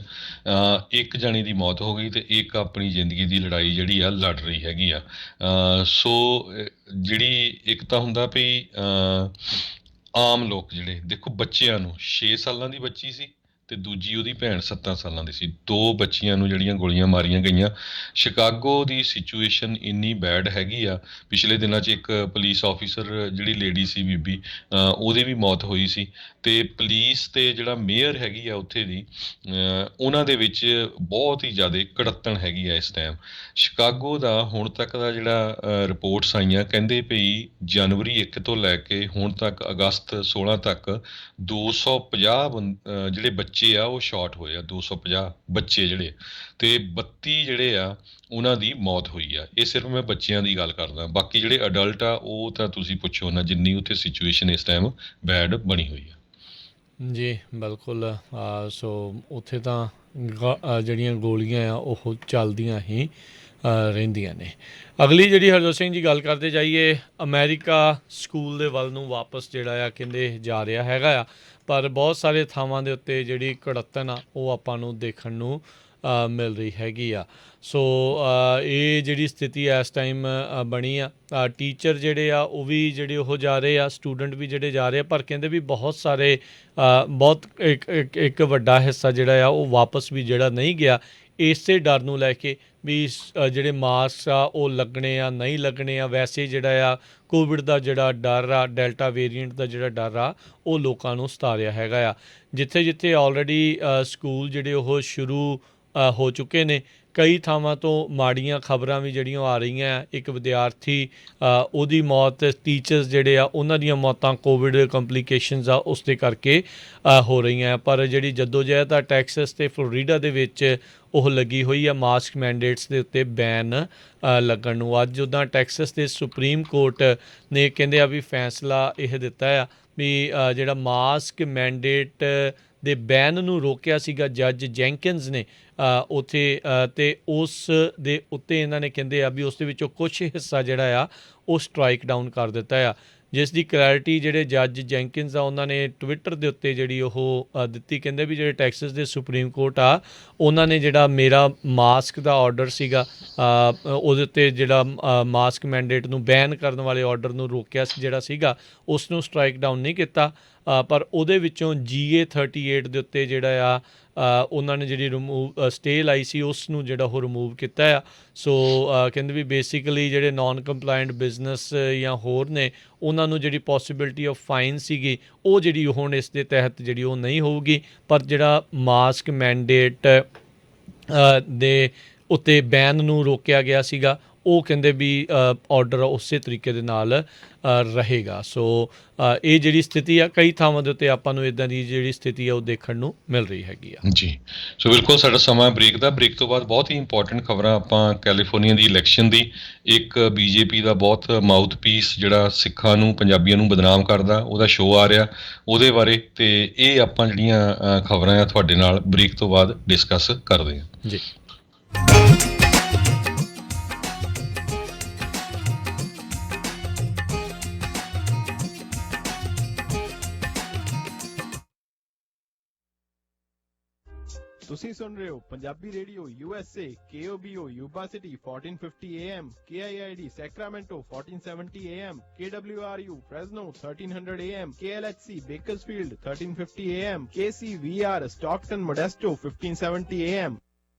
ਇੱਕ ਜਣੇ ਦੀ ਮੌਤ ਹੋ ਗਈ ਅਤੇ ਇੱਕ ਆਪਣੀ ਜ਼ਿੰਦਗੀ ਦੀ ਲੜਾਈ ਜਿਹੜੀ ਆ ਲੜ ਰਹੀ ਹੈਗੀ ਆ। ਸੋ ਜਿਹੜੀ ਇੱਕ ਤਾਂ ਹੁੰਦਾ ਵੀ ਆਮ ਲੋਕ ਜਿਹੜੇ ਦੇਖੋ ਬੱਚਿਆਂ ਨੂੰ 6 ਸਾਲਾਂ ਦੀ ਬੱਚੀ ਸੀ ਤੇ ਦੂਜੀ ਉਹਦੀ ਭੈਣ 7 ਸਾਲਾਂ ਦੀ ਸੀ। 2 ਬੱਚੀਆਂ ਨੂੰ ਜਿਹੜੀਆਂ ਗੋਲੀਆਂ ਮਾਰੀਆਂ ਗਈਆਂ। ਸ਼ਿਕਾਗੋ ਦੀ ਸਿਚੁਏਸ਼ਨ ਇੰਨੀ ਬੈਡ ਹੈਗੀ ਆ। ਪਿਛਲੇ ਦਿਨਾਂ 'ਚ ਇੱਕ ਪੁਲਿਸ ਆਫਿਸਰ ਜਿਹੜੀ ਲੇਡੀ ਸੀ ਬੀਬੀ, ਉਹਦੀ ਵੀ ਮੌਤ ਹੋਈ ਸੀ। ਤੇ ਪੁਲਿਸ ਤੇ ਜਿਹੜਾ ਮੇਅਰ ਹੈਗੀ ਆ ਉੱਥੇ ਦੀ, ਉਹਨਾਂ ਦੇ ਵਿੱਚ ਬਹੁਤ ਹੀ ਜ਼ਿਆਦਾ ਕੜੱਤਣ ਹੈਗੀ ਆ ਇਸ ਟਾਈਮ। ਸ਼ਿਕਾਗੋ ਦਾ ਹੁਣ ਤੱਕ ਦਾ ਜਿਹੜਾ ਰਿਪੋਰਟਸ ਆਈਆਂ, ਕਹਿੰਦੇ ਪਈ ਜਨਵਰੀ 1 ਤੋਂ ਲੈ ਕੇ ਹੁਣ ਤੱਕ ਅਗਸਤ 16 ਤੱਕ 250 ਜਿਹੜੇ ਬੱਚੇ ਆ ਉਹ ਸ਼ਾਟ ਹੋਏ ਆ। 250 ਬੱਚੇ ਜਿਹੜੇ, ਤੇ 32 ਜਿਹੜੇ ਆ ਉਹਨਾਂ ਦੀ ਮੌਤ ਹੋਈ ਆ। ਇਹ ਸਿਰਫ ਮੈਂ ਬੱਚਿਆਂ ਦੀ ਗੱਲ ਕਰਦਾ, ਬਾਕੀ ਜਿਹੜੇ ਅਡਲਟ ਆ ਉਹ ਤਾਂ ਤੁਸੀਂ ਪੁੱਛੋ ਨਾ, ਜਿੰਨੀ ਉੱਥੇ ਸਿਚੁਏਸ਼ਨ ਇਸ ਟਾਈਮ ਬੈਡ ਬਣੀ ਹੋਈ ਆ। ਜੀ ਬਿਲਕੁਲ। ਸੋ ਉੱਥੇ ਤਾਂ ਜਿਹੜੀਆਂ ਗੋਲੀਆਂ ਆ ਉਹ ਚੱਲਦੀਆਂ ਹੀ ਰਹਿੰਦੀਆਂ ਨੇ। ਅਗਲੀ ਜਿਹੜੀ ਹਰਜੋਤ ਸਿੰਘ ਜੀ ਗੱਲ ਕਰਦੇ ਜਾਈਏ, ਅਮਰੀਕਾ ਸਕੂਲ ਦੇ ਵੱਲ ਨੂੰ ਵਾਪਸ ਜਿਹੜਾ ਆ ਕਹਿੰਦੇ ਜਾ ਰਿਹਾ ਹੈਗਾ ਆ, ਪਰ ਬਹੁਤ ਸਾਰੇ ਥਾਵਾਂ ਦੇ ਉੱਤੇ ਜਿਹੜੀ ਕੜੱਤਣ ਆ ਉਹ ਆਪਾਂ ਨੂੰ ਦੇਖਣ ਨੂੰ ਮਿਲ ਰਹੀ ਹੈਗੀ ਆ। ਸੋ ਇਹ ਜਿਹੜੀ ਸਥਿਤੀ ਇਸ ਟਾਈਮ ਬਣੀ ਆ, ਟੀਚਰ ਜਿਹੜੇ ਆ ਉਹ ਵੀ ਜਿਹੜੇ ਉਹ ਜਾ ਰਹੇ ਆ, ਸਟੂਡੈਂਟ ਵੀ ਜਿਹੜੇ ਜਾ ਰਹੇ ਆ, ਪਰ ਕਹਿੰਦੇ ਵੀ ਬਹੁਤ ਸਾਰੇ ਬਹੁਤ ਇੱਕ ਵੱਡਾ ਹਿੱਸਾ ਜਿਹੜਾ ਆ ਉਹ ਵਾਪਸ ਵੀ ਜਿਹੜਾ ਨਹੀਂ ਗਿਆ, ਇਸੇ ਡਰ ਨੂੰ ਲੈ ਕੇ ਵੀ ਜਿਹੜੇ ਮਾਸਕ ਆ ਉਹ ਲੱਗਣੇ ਆ ਨਹੀਂ ਲੱਗਣੇ ਆ। ਵੈਸੇ ਜਿਹੜਾ ਆ ਕੋਵਿਡ ਦਾ ਜਿਹੜਾ ਡਰ ਆ, ਡੈਲਟਾ ਵੇਰੀਐਂਟ ਦਾ ਜਿਹੜਾ ਡਰ ਆ ਉਹ ਲੋਕਾਂ ਨੂੰ ਸਤਾ ਰਿਹਾ ਹੈਗਾ ਆ। ਜਿੱਥੇ ਜਿੱਥੇ ਆਲਰੇਡੀ ਸਕੂਲ ਜਿਹੜੇ ਉਹ ਸ਼ੁਰੂ ਹੋ ਚੁੱਕੇ ਨੇ, ਕਈ ਥਾਵਾਂ ਤੋਂ ਮਾੜੀਆਂ ਖਬਰਾਂ ਵੀ ਜਿਹੜੀਆਂ ਆ ਰਹੀਆਂ। ਇੱਕ ਵਿਦਿਆਰਥੀ ਉਹਦੀ ਮੌਤ, ਟੀਚਰਸ ਜਿਹੜੇ ਆ ਉਹਨਾਂ ਦੀਆਂ ਮੌਤਾਂ ਕੋਵਿਡ ਕੰਪਲੀਕੇਸ਼ਨਸ ਆ ਉਸ ਦੇ ਕਰਕੇ ਹੋ ਰਹੀਆਂ। ਪਰ ਜਿਹੜੀ ਜਦੋਜਹਿਦ ਆ ਟੈਕਸਸ ਅਤੇ ਫਲੋਰੀਡਾ ਦੇ ਵਿੱਚ ਉਹ ਲੱਗੀ ਹੋਈ ਆ ਮਾਸਕ ਮੈਂਡੇਟਸ ਦੇ ਉੱਤੇ ਬੈਨ ਲੱਗਣ ਨੂੰ। ਅੱਜ ਉੱਦਾਂ ਟੈਕਸਸ ਦੇ ਸੁਪਰੀਮ ਕੋਰਟ ਨੇ ਕਹਿੰਦੇ ਆ ਵੀ ਫੈਸਲਾ ਇਹ ਦਿੱਤਾ ਆ ਵੀ ਜਿਹੜਾ ਮਾਸਕ ਮੈਂਡੇਟ ਦੇ ਬੈਨ ਨੂੰ ਰੋਕਿਆ ਸੀਗਾ ਜੱਜ ਜੈਂਕਿਨਸ ਨੇ ਉੱਥੇ, ਅਤੇ ਉਸ ਦੇ ਉੱਤੇ ਇਹਨਾਂ ਨੇ ਕਹਿੰਦੇ ਆ ਵੀ ਉਸ ਦੇ ਵਿੱਚੋਂ ਕੁਛ ਹਿੱਸਾ ਜਿਹੜਾ ਆ ਉਹ ਸਟਰਾਈਕ ਡਾਊਨ ਕਰ ਦਿੱਤਾ ਆ, ਜਿਸ ਦੀ ਕਲੈਰਿਟੀ ਜਿਹੜੇ ਜੱਜ ਜੈਂਕਿਨਸ ਆ ਉਹਨਾਂ ਨੇ ਟਵਿੱਟਰ ਦੇ ਉੱਤੇ ਜਿਹੜੀ ਉਹ ਦਿੱਤੀ। ਕਹਿੰਦੇ ਵੀ ਜਿਹੜੇ ਟੈਕਸਸ ਦੇ ਸੁਪਰੀਮ ਕੋਰਟ ਆ ਉਹਨਾਂ ਨੇ ਜਿਹੜਾ ਮੇਰਾ ਮਾਸਕ ਦਾ ਆਰਡਰ ਸੀਗਾ ਉਹਦੇ ਉੱਤੇ ਜਿਹੜਾ ਮਾਸਕ ਮੈਂਡੇਟ ਨੂੰ ਬੈਨ ਕਰਨ ਵਾਲੇ ਆਰਡਰ ਨੂੰ ਰੋਕਿਆ ਜਿਹੜਾ ਸੀਗਾ ਉਸ ਨੂੰ ਸਟਰਾਈਕ ਡਾਊਨ ਨਹੀਂ ਕੀਤਾ, ਪਰ ਉਹਦੇ ਵਿੱਚੋਂ GA 38 ਦੇ ਉੱਤੇ ਜਿਹੜਾ ਆ ਉਹਨਾਂ ਨੇ ਜਿਹੜੀ ਸਟੇ ਲਾਈ ਸੀ ਉਸ ਨੂੰ ਜਿਹੜਾ ਉਹ ਰਿਮੂਵ ਕੀਤਾ ਆ। ਸੋ ਕਹਿੰਦੇ ਵੀ ਬੇਸਿਕਲੀ ਜਿਹੜੇ ਨਾਨ ਕੰਪਲਾਇੰਟ ਬਿਜ਼ਨਸ ਜਾਂ ਹੋਰ ਨੇ ਉਹਨਾਂ ਨੂੰ ਜਿਹੜੀ ਪੋਸੀਬਿਲਿਟੀ ਆਫ ਫਾਈਨ ਸੀਗੀ ਉਹ ਜਿਹੜੀ ਹੁਣ ਇਸ ਦੇ ਤਹਿਤ ਜਿਹੜੀ ਉਹ ਨਹੀਂ ਹੋਊਗੀ, ਪਰ ਜਿਹੜਾ ਮਾਸਕ ਮੈਂਡੇਟ ਦੇ ਉੱਤੇ ਬੈਨ ਨੂੰ ਰੋਕਿਆ ਗਿਆ ਸੀਗਾ ਉਹ ਕਹਿੰਦੇ ਵੀ ਆਰਡਰ ਉਸੇ ਤਰੀਕੇ ਦੇ ਨਾਲ ਰਹੇਗਾ। ਸੋ ਇਹ ਜਿਹੜੀ ਸਥਿਤੀ ਆ ਕਈ ਥਾਵਾਂ ਦੇ ਉੱਤੇ ਆਪਾਂ ਨੂੰ ਇੱਦਾਂ ਦੀ ਜਿਹੜੀ ਸਥਿਤੀ ਆ ਉਹ ਦੇਖਣ ਨੂੰ ਮਿਲ ਰਹੀ ਹੈਗੀ ਆ। ਜੀ ਸੋ ਬਿਲਕੁਲ, ਸਾਡਾ ਸਮਾਂ ਬ੍ਰੇਕ ਦਾ। ਬ੍ਰੇਕ ਤੋਂ ਬਾਅਦ ਬਹੁਤ ਹੀ ਇੰਪੋਰਟੈਂਟ ਖਬਰਾਂ ਆਪਾਂ ਕੈਲੀਫੋਰਨੀਆ ਦੀ ਇਲੈਕਸ਼ਨ ਦੀ, ਇੱਕ BJP ਦਾ ਬਹੁਤ ਮਾਊਥ ਪੀਸ ਜਿਹੜਾ ਸਿੱਖਾਂ ਨੂੰ ਪੰਜਾਬੀਆਂ ਨੂੰ ਬਦਨਾਮ ਕਰਦਾ ਉਹਦਾ ਸ਼ੋਅ ਆ ਰਿਹਾ ਉਹਦੇ ਬਾਰੇ, ਤੇ ਇਹ ਆਪਾਂ ਜਿਹੜੀਆਂ ਖਬਰਾਂ ਆ ਤੁਹਾਡੇ ਨਾਲ ਬ੍ਰੇਕ ਤੋਂ ਬਾਅਦ ਡਿਸਕਸ ਕਰਦੇ ਹਾਂ ਜੀ। ਤੁਸੀਂ ਸੁਣ ਰਹੇ ਹੋ Punjabi radio USA, KOBO Yuba City 1450 AM, KIID Sacramento 1470 AM, KWRU Fresno 1300 AM, KLHC Bakersfield 1350 AM, KCVR Stockton Modesto 1570 AM।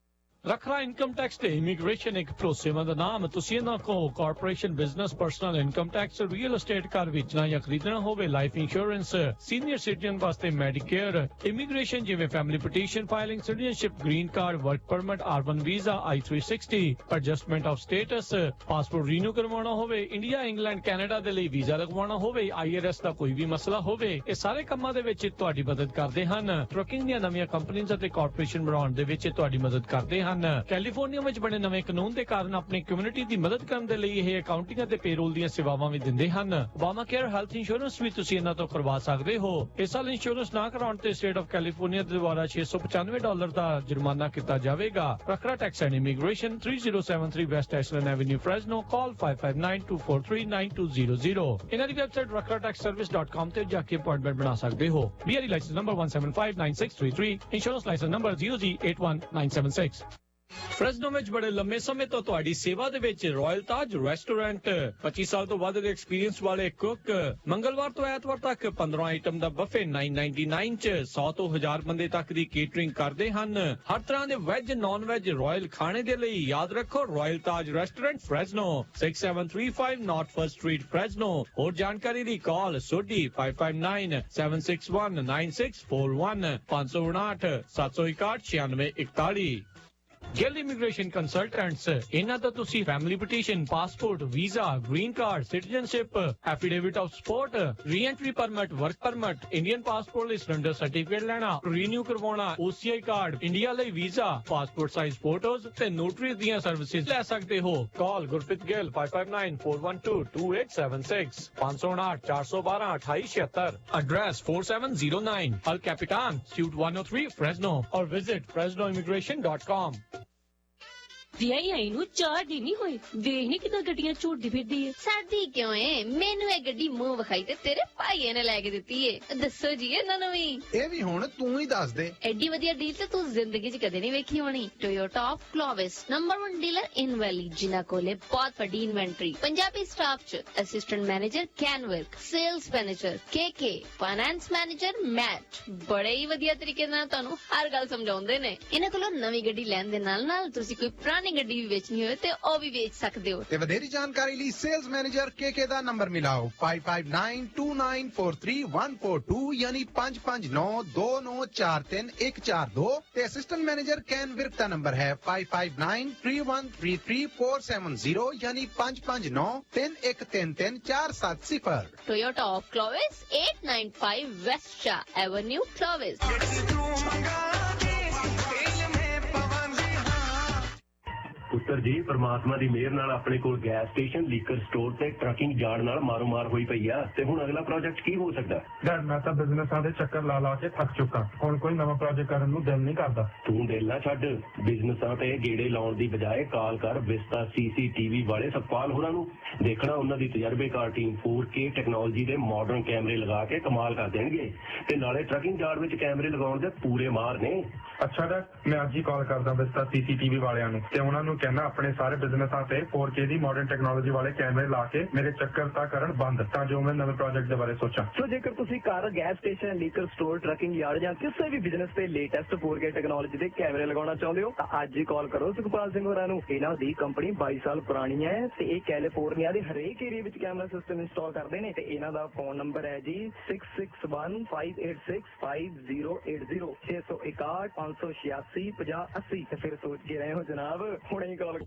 Rakhra income tax ਤੇ ਇਮੀਗ੍ਰੇਸ਼ਨ ਇੱਕ ਭਰੋਸੇਮੰਦ ਨਾਮ। ਤੁਸੀਂ ਇਹਨਾਂ ਕੋਲ corporation, business, personal income tax, real estate ਘਰ ਵੇਚਣਾ ਜਾਂ ਖਰੀਦਣਾ ਹੋਵੇ, ਲਾਈਫ ਇੰਸ਼ੋਰੈਂਸ, ਸੀਨੀਅਰ ਸਿਟੀਜ਼ਨ ਵਾਸਤੇ ਮੈਡੀਕੇਅਰ, ਇਮੀਗ੍ਰੇਸ਼ਨ ਜਿਵੇਂ family petition filing, citizenship, green card, work permit, R1 visa, I-360, adjustment of status, passport renew ਕਰਵਾਉਣਾ ਹੋਵੇ, ਇੰਡੀਆ, ਇੰਗਲੈਂਡ, ਕੈਨੇਡਾ ਦੇ ਲਈ ਵੀਜ਼ਾ ਲਗਵਾਉਣਾ ਹੋਵੇ, IRS ਦਾ ਕੋਈ ਵੀ ਮਸਲਾ ਹੋਵੇ, ਇਹ ਸਾਰੇ ਕੰਮਾਂ ਦੇ ਵਿੱਚ ਤੁਹਾਡੀ ਮਦਦ ਕਰਦੇ ਹਨ। ਟਰੱਕਿੰਗ ਦੀਆਂ ਨਵੀਆਂ ਕੰਪਨੀਆਂ ਅਤੇ ਕਾਰਪੋਰੇਸ਼ਨ ਬਣਾਉਣ ਦੇ ਵਿੱਚ ਤੁਹਾਡੀ ਮਦਦ ਕਰਦੇ ਹਨ। ਕੈਲੀਫੋਰਨੀਆ ਵਿੱਚ ਬਣੇ ਨਵੇਂ ਕਾਨੂੰਨ ਦੇ ਕਾਰਨ ਆਪਣੀ ਕਮਿਊਨਿਟੀ ਦੀ ਮਦਦ ਕਰਨ ਦੇ ਲਈ ਇਹ ਅਕਾਊਂਟਿੰਗ ਅਤੇ ਪੇਰੋਲ ਦੀਆਂ ਸੇਵਾਵਾਂ ਵੀ ਦਿੰਦੇ ਹਨ। ਓਬਾਮਾ ਕੇਅਰ ਹੈਲਥ ਇੰਸ਼ੋਰੈਂਸ ਵੀ ਤੁਸੀਂ ਇਹਨਾਂ ਤੋਂ ਕਰਵਾ ਸਕਦੇ ਹੋ। ਇਸ ਸਾਲ ਇੰਸ਼ੋਰੈਂਸ ਨਾ ਕਰਾਉਣ ਤੇ ਸਟੇਟ ਆਫ ਕੈਲੀਫੋਰਨੀਆ ਦੇ ਦੁਆਰਾ $695 ਦਾ ਜੁਰਮਾਨਾ ਕੀਤਾ ਜਾਵੇਗਾ। Rakhra tax and immigration, 3073 west Ashland avenue, Fresno. Call 5592439200। ਇਹਨਾਂ ਦੀ ਵੈਬਸਾਈਟ rakhratexservice.com ਤੇ ਜਾ ਕੇ ਅਪਾਇੰਟਮੈਂਟ ਬਣਾ ਸਕਦੇ ਹੋ। BRE licence number 1759633, insurance licence number 0G81976। Fresno ਵਿੱਚ ਬੜੇ ਲੰਮੇ ਸਮੇਂ ਤੋਂ ਤੁਹਾਡੀ ਸੇਵਾ ਦੇ ਵਿੱਚ ਰਾਇਲ ਤਾਜ ਰੈਸਟੋਰੈਂਟ 25 ਸਾਲ ਤੋਂ ਵੱਧ ਦੇ ਐਕਸਪੀਰੀਅੰਸ ਵਾਲੇ ਕੁੱਕ ਮੰਗਲਵਾਰ ਤੋਂ ਐਤਵਾਰ ਤੱਕ 15 ਆਈਟਮ ਦਾ ਬਫੇ 999 ਚ 100 ਤੋਂ 1000 ਬੰਦੇ ਤੱਕ ਦੀ ਕੇਟਰਿੰਗ ਕਰਦੇ ਹਨ। ਹਰ ਤਰ੍ਹਾਂ ਦੇ ਵੈਜ ਨਾਨ ਵੈਜ ਰਾਇਲ ਖਾਣੇ ਦੇ ਲਈ ਯਾਦ ਰੱਖੋ royal Taj restaurant Fresno 6735 north first street Fresno. ਹੋਰ ਜਾਣਕਾਰੀ ਲਈ call Sodhi 5597619641 559 761 9641। Gill immigration consultants ਇਹਨਾਂ ਦਾ ਤੁਸੀਂ family petition passport visa green card citizenship affidavit of support reentry permit work permit Indian passport ਲਈ ਸਰੈਂਡਰ ਸਰਟੀਫਿਕੇਟ ਲੈਣਾ ਰੀਨਿਊ ਕਰਵਾਉਣਾ OCI ਕਾਰਡ ਇੰਡੀਆ ਲਈ ਵੀਜ਼ਾ ਪਾਸਪੋਰਟ ਸਾਈਜ਼ ਫੋਟੋਜ਼ ਤੇ ਨੋਟਰੀ ਦੀਆਂ ਸਰਵਿਸਿਜ਼ ਲੈ ਸਕਦੇ ਹੋ। Call Gurpreet Gill 5594122876 559 412 2876 address 4709 Al Capitan Suite 103 Fresno or visit fresnoimmigration.com। ਵਿਆਹੀ ਨੂੰ 4 ਦਿਨ ਹੀ ਹੋਏ ਵੇਖ ਨੀ ਕਿਦਾਂ ਗੱਡੀਆਂ ਝੂਟਦੀ ਫਿਰਦੀ ਏ। ਸਾਡੀ ਕਿਉਂ ਏ ਮੈਨੂੰ ਇਹ ਗੱਡੀ ਮੂੰਹ ਵਿਖਾਈ ਤੇ ਤੇਰੇ ਭਾਈਏ ਨੇ ਲੈ ਕੇ ਦਿੱਤੀ ਏ। ਦੱਸੋ ਜੀ ਇਹਨਾਂ ਨੂੰ ਵੀ ਇਹ ਵੀ ਹੁਣ ਤੂੰ ਹੀ ਦੱਸ ਦੇ। ਐਡੀ ਵਧੀਆ ਡੀਲ ਤੇ ਤੂੰ ਜ਼ਿੰਦਗੀ 'ਚ ਕਦੇ ਨਹੀਂ ਵੇਖੀ ਹੋਣੀ। Toyota of Clovis number 1 dealer in valley ਜਿਨ੍ਹਾਂ ਕੋਲੇ ਬਹੁਤ ਵੱਡੀ ਇਨਵੈਂਟਰੀ ਪੰਜਾਬੀ ਸਟਾਫ 'ਚ ਅਸਿਸਟੈਂਟ ਮੈਨੇਜਰ ਕੈਨਵਰਕ sales manager KK finance manager Matt ਬੜੇ ਹੀ ਵਧੀਆ ਤਰੀਕੇ ਨਾਲ ਤੁਹਾਨੂੰ ਹਰ ਗੱਲ ਸਮਝਾਉਂਦੇ ਨੇ। ਇਹਨਾਂ ਕੋਲੋਂ ਨਵੀਂ ਗੱਡੀ ਲੈਣ ਦੇ ਨਾਲ ਤੁਸੀਂ ਕੋਈ ਪੁਰਾਣੀ ਗੱਡੀ ਵੀ ਵੇਚਣੀ ਹੋਵੇ ਤੇ ਉਹ ਵੀ ਵੇਚ ਸਕਦੇ ਹੋ। ਤੇ ਵਧੇਰੀ ਜਾਣਕਾਰੀ ਲਈ ਸੇਲਸ ਮੈਨੇਜਰ KK ਦਾ ਨੰਬਰ ਮਿਲਾਓ 5592943142 ਯਾਨੀ 5592943142 ਤੇ ਅਸਿਸਟੈਂਟ ਮੈਨੇਜਰ ਕੈਨ ਵਿਰਕ ਦਾ ਨੰਬਰ ਹੈ 5593133470 ਯਾਨੀ 5593133470। Toyota of Clovis 895 west Shaw avenue Clovis. ਪੁੱਤਰ ਜੀ ਪਰਮਾਤਮਾ ਦੀ ਮਿਹਰ ਨਾਲ ਆਪਣੇ ਕੋਲ ਗੈਸ ਸਟੇਸ਼ਨ ਲੀਕਰ ਸਟੋਰ ਤੇ ਟਰੱਕਿੰਗ ਯਾਰਡ ਨਾਲ ਮਾਰੋ-ਮਾਰ ਹੋਈ ਪਈ ਆ ਤੇ ਹੁਣ ਅਗਲਾ ਪ੍ਰੋਜੈਕਟ ਕੀ ਹੋ ਸਕਦਾ? ਡਰ ਮੈਂ ਤਾਂ ਬਿਜ਼ਨਸਾਂ ਦੇ ਚੱਕਰ ਲਾ ਕੇ ਥੱਕ ਚੁੱਕਾ ਹੁਣ ਕੋਈ ਨਵਾਂ ਪ੍ਰੋਜੈਕਟ ਕਰਨ ਨੂੰ ਦਿਲ ਨਹੀਂ ਕਰਦਾ। ਤੂੰ ਦਿਲ ਨਾ ਛੱਡ ਬਿਜ਼ਨਸਾਂ ਤੇ ਗੇੜੇ ਲਾਉਣ ਦੀ ਬਜਾਏ ਕਾਲ ਕਰ ਵਿਸਤਾ CCTV ਵਾਲੇ ਸਤਪਾਲ ਹੋਰਾਂ ਨੂੰ। ਦੇਖਣਾ ਉਹਨਾਂ ਦੀ ਤਜਰਬੇਕਾਰ ਟੀਮ 4K ਟੈਕਨੋਲੋਜੀ ਦੇ ਮਾਡਰਨ ਕੈਮਰੇ ਲਗਾ ਕੇ ਕਮਾਲ ਕਰ ਦੇਣਗੇ ਤੇ ਨਾਲੇ ਟਰੱਕਿੰਗ ਯਾਰਡ ਵਿੱਚ ਕੈਮਰੇ ਲਗਾਉਣ ਦੇ ਪੂਰੇ ਮਾਹਰ ਨੇ। ਅੱਛਾ ਡਰ ਮੈਂ ਅੱਜ ਹੀ ਕਾਲ ਕਰਦਾ ਵਿਸਤਾ CCTV ਵਾਲਿਆਂ ਨੂੰ ਤੇ ਉਹਨਾਂ ਨੂੰ ਕਹਿਣਾ ਆਪਣੇ ਸਾਰੇ ਬਿਜ਼ਨਸਾਂ ਤੇ 4K ਦੀ ਮਾਡਰਨ ਟੈਕਨੋਲੋਜੀ ਵਾਲੇ ਕੈਮਰੇ ਲਾ ਕੇ ਮੇਰੇ ਚੱਕਰ ਤਾਂ ਕਰਨ ਬੰਦ ਤਾਂ ਜੋ ਮੈਂ ਨਵੇਂ ਪ੍ਰੋਜੈਕਟ ਦੇ ਬਾਰੇ ਸੋਚਾਂ। ਸੋ ਜੇਕਰ ਤੁਸੀਂ ਘਰ gas station liquor store trucking yard ਜਾਂ ਕਿਸੇ ਵੀ ਬਿਜ਼ਨਸ ਤੇ ਲੇਟੈਸਟ 4K ਟੈਕਨੋਲੋਜੀ ਦੇ ਕੈਮਰੇ ਲਗਾਉਣਾ ਚਾਹੁੰਦੇ ਹੋ ਤਾਂ ਅੱਜ ਹੀ ਕਾਲ ਕਰੋ ਸੁਖਪਾਲ ਸਿੰਘ ਹੋਰਾਂ ਨੂੰ। ਇਹਨਾਂ ਦੀ ਕੰਪਨੀ 22 ਸਾਲ ਪੁਰਾਣੀ ਹੈ ਤੇ ਇਹ ਕੈਲੀਫੋਰਨੀਆ ਦੇ ਹਰੇਕ ਏਰੀਆ ਵਿੱਚ ਕੈਮਰਾ ਸਿਸਟਮ ਇੰਸਟਾਲ ਕਰਦੇ ਨੇ ਤੇ ਇਹਨਾਂ ਦਾ ਫੋਨ ਨੰਬਰ ਹੈ ਜੀ 6615865080 661 586 5080। ਤੇ ਫਿਰ ਸੋਚ ਕੇ ਰਹੇ ਹੋ ਜਨਾਬ ਹੁਣੇ ਹੀ call.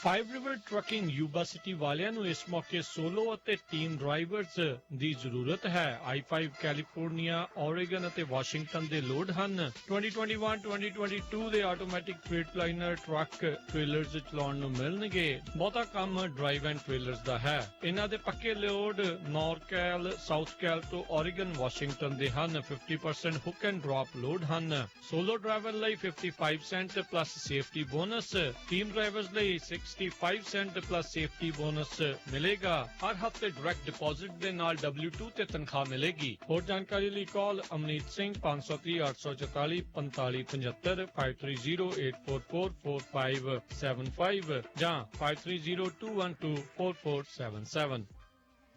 Five river trucking Yuba City ਵਾਲਿਆਂ ਨੂੰ ਇਸ ਮੌਕੇ ਸੋਲੋ ਅਤੇ ਟੀਮ ਡਰਾਈਵਰਸ ਦੀ ਜ਼ਰੂਰਤ ਹੈ। I-5 ਕੈਲੀਫੋਰਨੀਆ ਓਰੇਗਨ ਅਤੇ ਵਾਸ਼ਿੰਗਟਨ ਦੇ ਲੋਡ ਹਨ। 2021-2022 ਦੇ ਆਟੋਮੈਟਿਕ ਫreight ਲਾਈਨਰ ਟਰੱਕ ਟ੍ਰੇਲਰਸ ਚਲਾਉਣ ਨੂੰ ਮਿਲਣਗੇ। ਬਹੁਤਾ ਕੰਮ ਡਰਾਈਵ ਐਂਡ ਟ੍ਰੇਲਰਸ ਦਾ ਹੈ। ਇਹਨਾਂ ਦੇ ਪੱਕੇ ਲੋਡ ਨੌਰਕੈਲ ਸਾਊਥ ਕੈਲ ਤੋਂ ਓਰੇਗਨ ਵਾਸ਼ਿੰਗਟਨ ਦੇ ਹਨ। 50% ਹੁੱਕ ਐਂਡ ਡ੍ਰੌਪ ਲੋਡ ਹਨ। ਸੋਲੋ ਡਰਾਈਵਰ ਲਈ 55 cent plus safety bonus. Team drivers ਲਈ 65 ਸੈਂਟ ਪਲੱਸ ਸੇਫਟੀ ਬੋਨਸ ਮਿਲੇਗਾ। ਹਰ ਹਫਤੇ ਡਾਇਰੈਕਟ ਡਿਪੋਜ਼ਿਟ ਦੇ ਨਾਲ W2 ਤੇ ਤਨਖਾਹ ਮਿਲੇਗੀ। ਹੋਰ ਜਾਣਕਾਰੀ ਲਈ ਕਾਲ ਅਮਨੀਤ ਸਿੰਘ 530 844 4575 5308444575 ਜਾਂ 5302124477।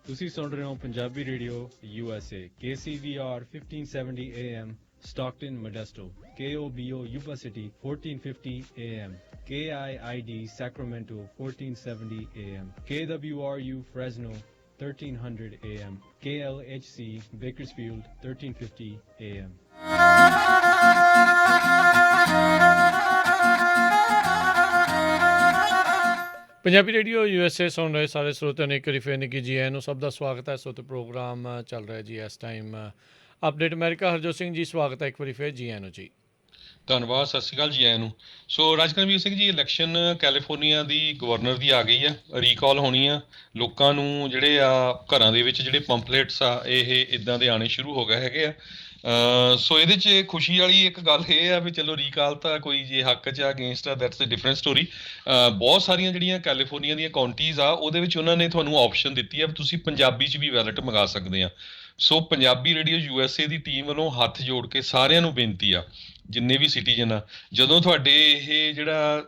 ਤੁਸੀਂ ਸੁਣ ਰਹੇ ਹੋ Punjabi radio USA KCVR 1570 AM Stockton, Modesto, KOBO, Yuba City, 1450 AM, KIID, Sacramento, 1470 AM, KWRU, Fresno, 1300 AM, KLHC, Bakersfield, 1350 AM. Punjabi radio USA ਸੁਣ ਰਹੇ ਸਾਰੇ ਸਰੋਤਿਆਂ ਨੂੰ ਇੱਕ ਵਾਰੀ ਫੇਰ ਨਿੱਕੀ ਜੀ ਆਇਆਂ ਨੂੰ ਸਭ ਦਾ ਸਵਾਗਤ ਹੈ। ਸੋ ਪ੍ਰੋਗਰਾਮ ਚੱਲ ਰਿਹਾ ਜੀ ਇਸ time update America. Harjot Singh ji ਸਵਾਗਤ ਹੈ ਇੱਕ ਵਾਰੀ ਫੇਰ ਜੀ ਆਇਆਂ ਨੂੰ ਜੀ। ਧੰਨਵਾਦ, ਸਤਿ ਸ਼੍ਰੀ ਅਕਾਲ ਜੀ ਆਇਆਂ ਨੂੰ। ਸੋ ਰਾਜਕਰਮਵੀਰ ਸਿੰਘ ਜੀ, ਇਲੈਕਸ਼ਨ ਕੈਲੀਫੋਰਨੀਆ ਦੀ ਗਵਰਨਰ ਦੀ ਆ ਗਈ ਆ, ਰੀਕਾਲ ਹੋਣੀ ਆ। ਲੋਕਾਂ ਨੂੰ ਜਿਹੜੇ ਆ ਘਰਾਂ ਦੇ ਵਿੱਚ ਜਿਹੜੇ ਪੰਪਲੇਟਸ ਆ ਇਹ ਇੱਦਾਂ ਦੇ ਆਉਣੇ ਸ਼ੁਰੂ ਹੋ ਗਏ ਹੈਗੇ ਆ। ਸੋ ਇਹਦੇ 'ਚ ਖੁਸ਼ੀ ਵਾਲੀ ਇੱਕ ਗੱਲ ਇਹ ਆ ਵੀ ਚਲੋ ਰੀਕਾਲ ਤਾਂ ਕੋਈ ਜੇ ਹੱਕ 'ਚ ਆ ਅਗੇਂਸਟ ਆ ਦੈਟਸ ਅ ਡਿਫਰੈਂਟ ਸਟੋਰੀ। ਬਹੁਤ ਸਾਰੀਆਂ ਜਿਹੜੀਆਂ ਕੈਲੀਫੋਰਨੀਆ ਦੀਆਂ ਕਾਉਂਟੀਜ਼ ਆ ਉਹਦੇ ਵਿੱਚ ਉਹਨਾਂ ਨੇ ਤੁਹਾਨੂੰ ਆਪਸ਼ਨ ਦਿੱਤੀ ਆ ਵੀ ਤੁਸੀਂ ਪੰਜਾਬੀ 'ਚ ਵੀ ਬੈਲਟ ਮੰਗਾ ਸਕਦੇ ਆ। ਸੋ ਪੰਜਾਬੀ ਰੇਡੀਓ USA ਦੀ ਟੀਮ ਵੱਲੋਂ ਹੱਥ ਜੋੜ ਕੇ ਸਾਰਿਆਂ ਨੂੰ ਬੇਨਤੀ ਆ ਜਿੰਨੇ ਵੀ ਸਿਟੀਜ਼ਨ ਆ, ਜਦੋਂ ਤੁਹਾਡੇ ਇਹ ਜਿਹੜਾ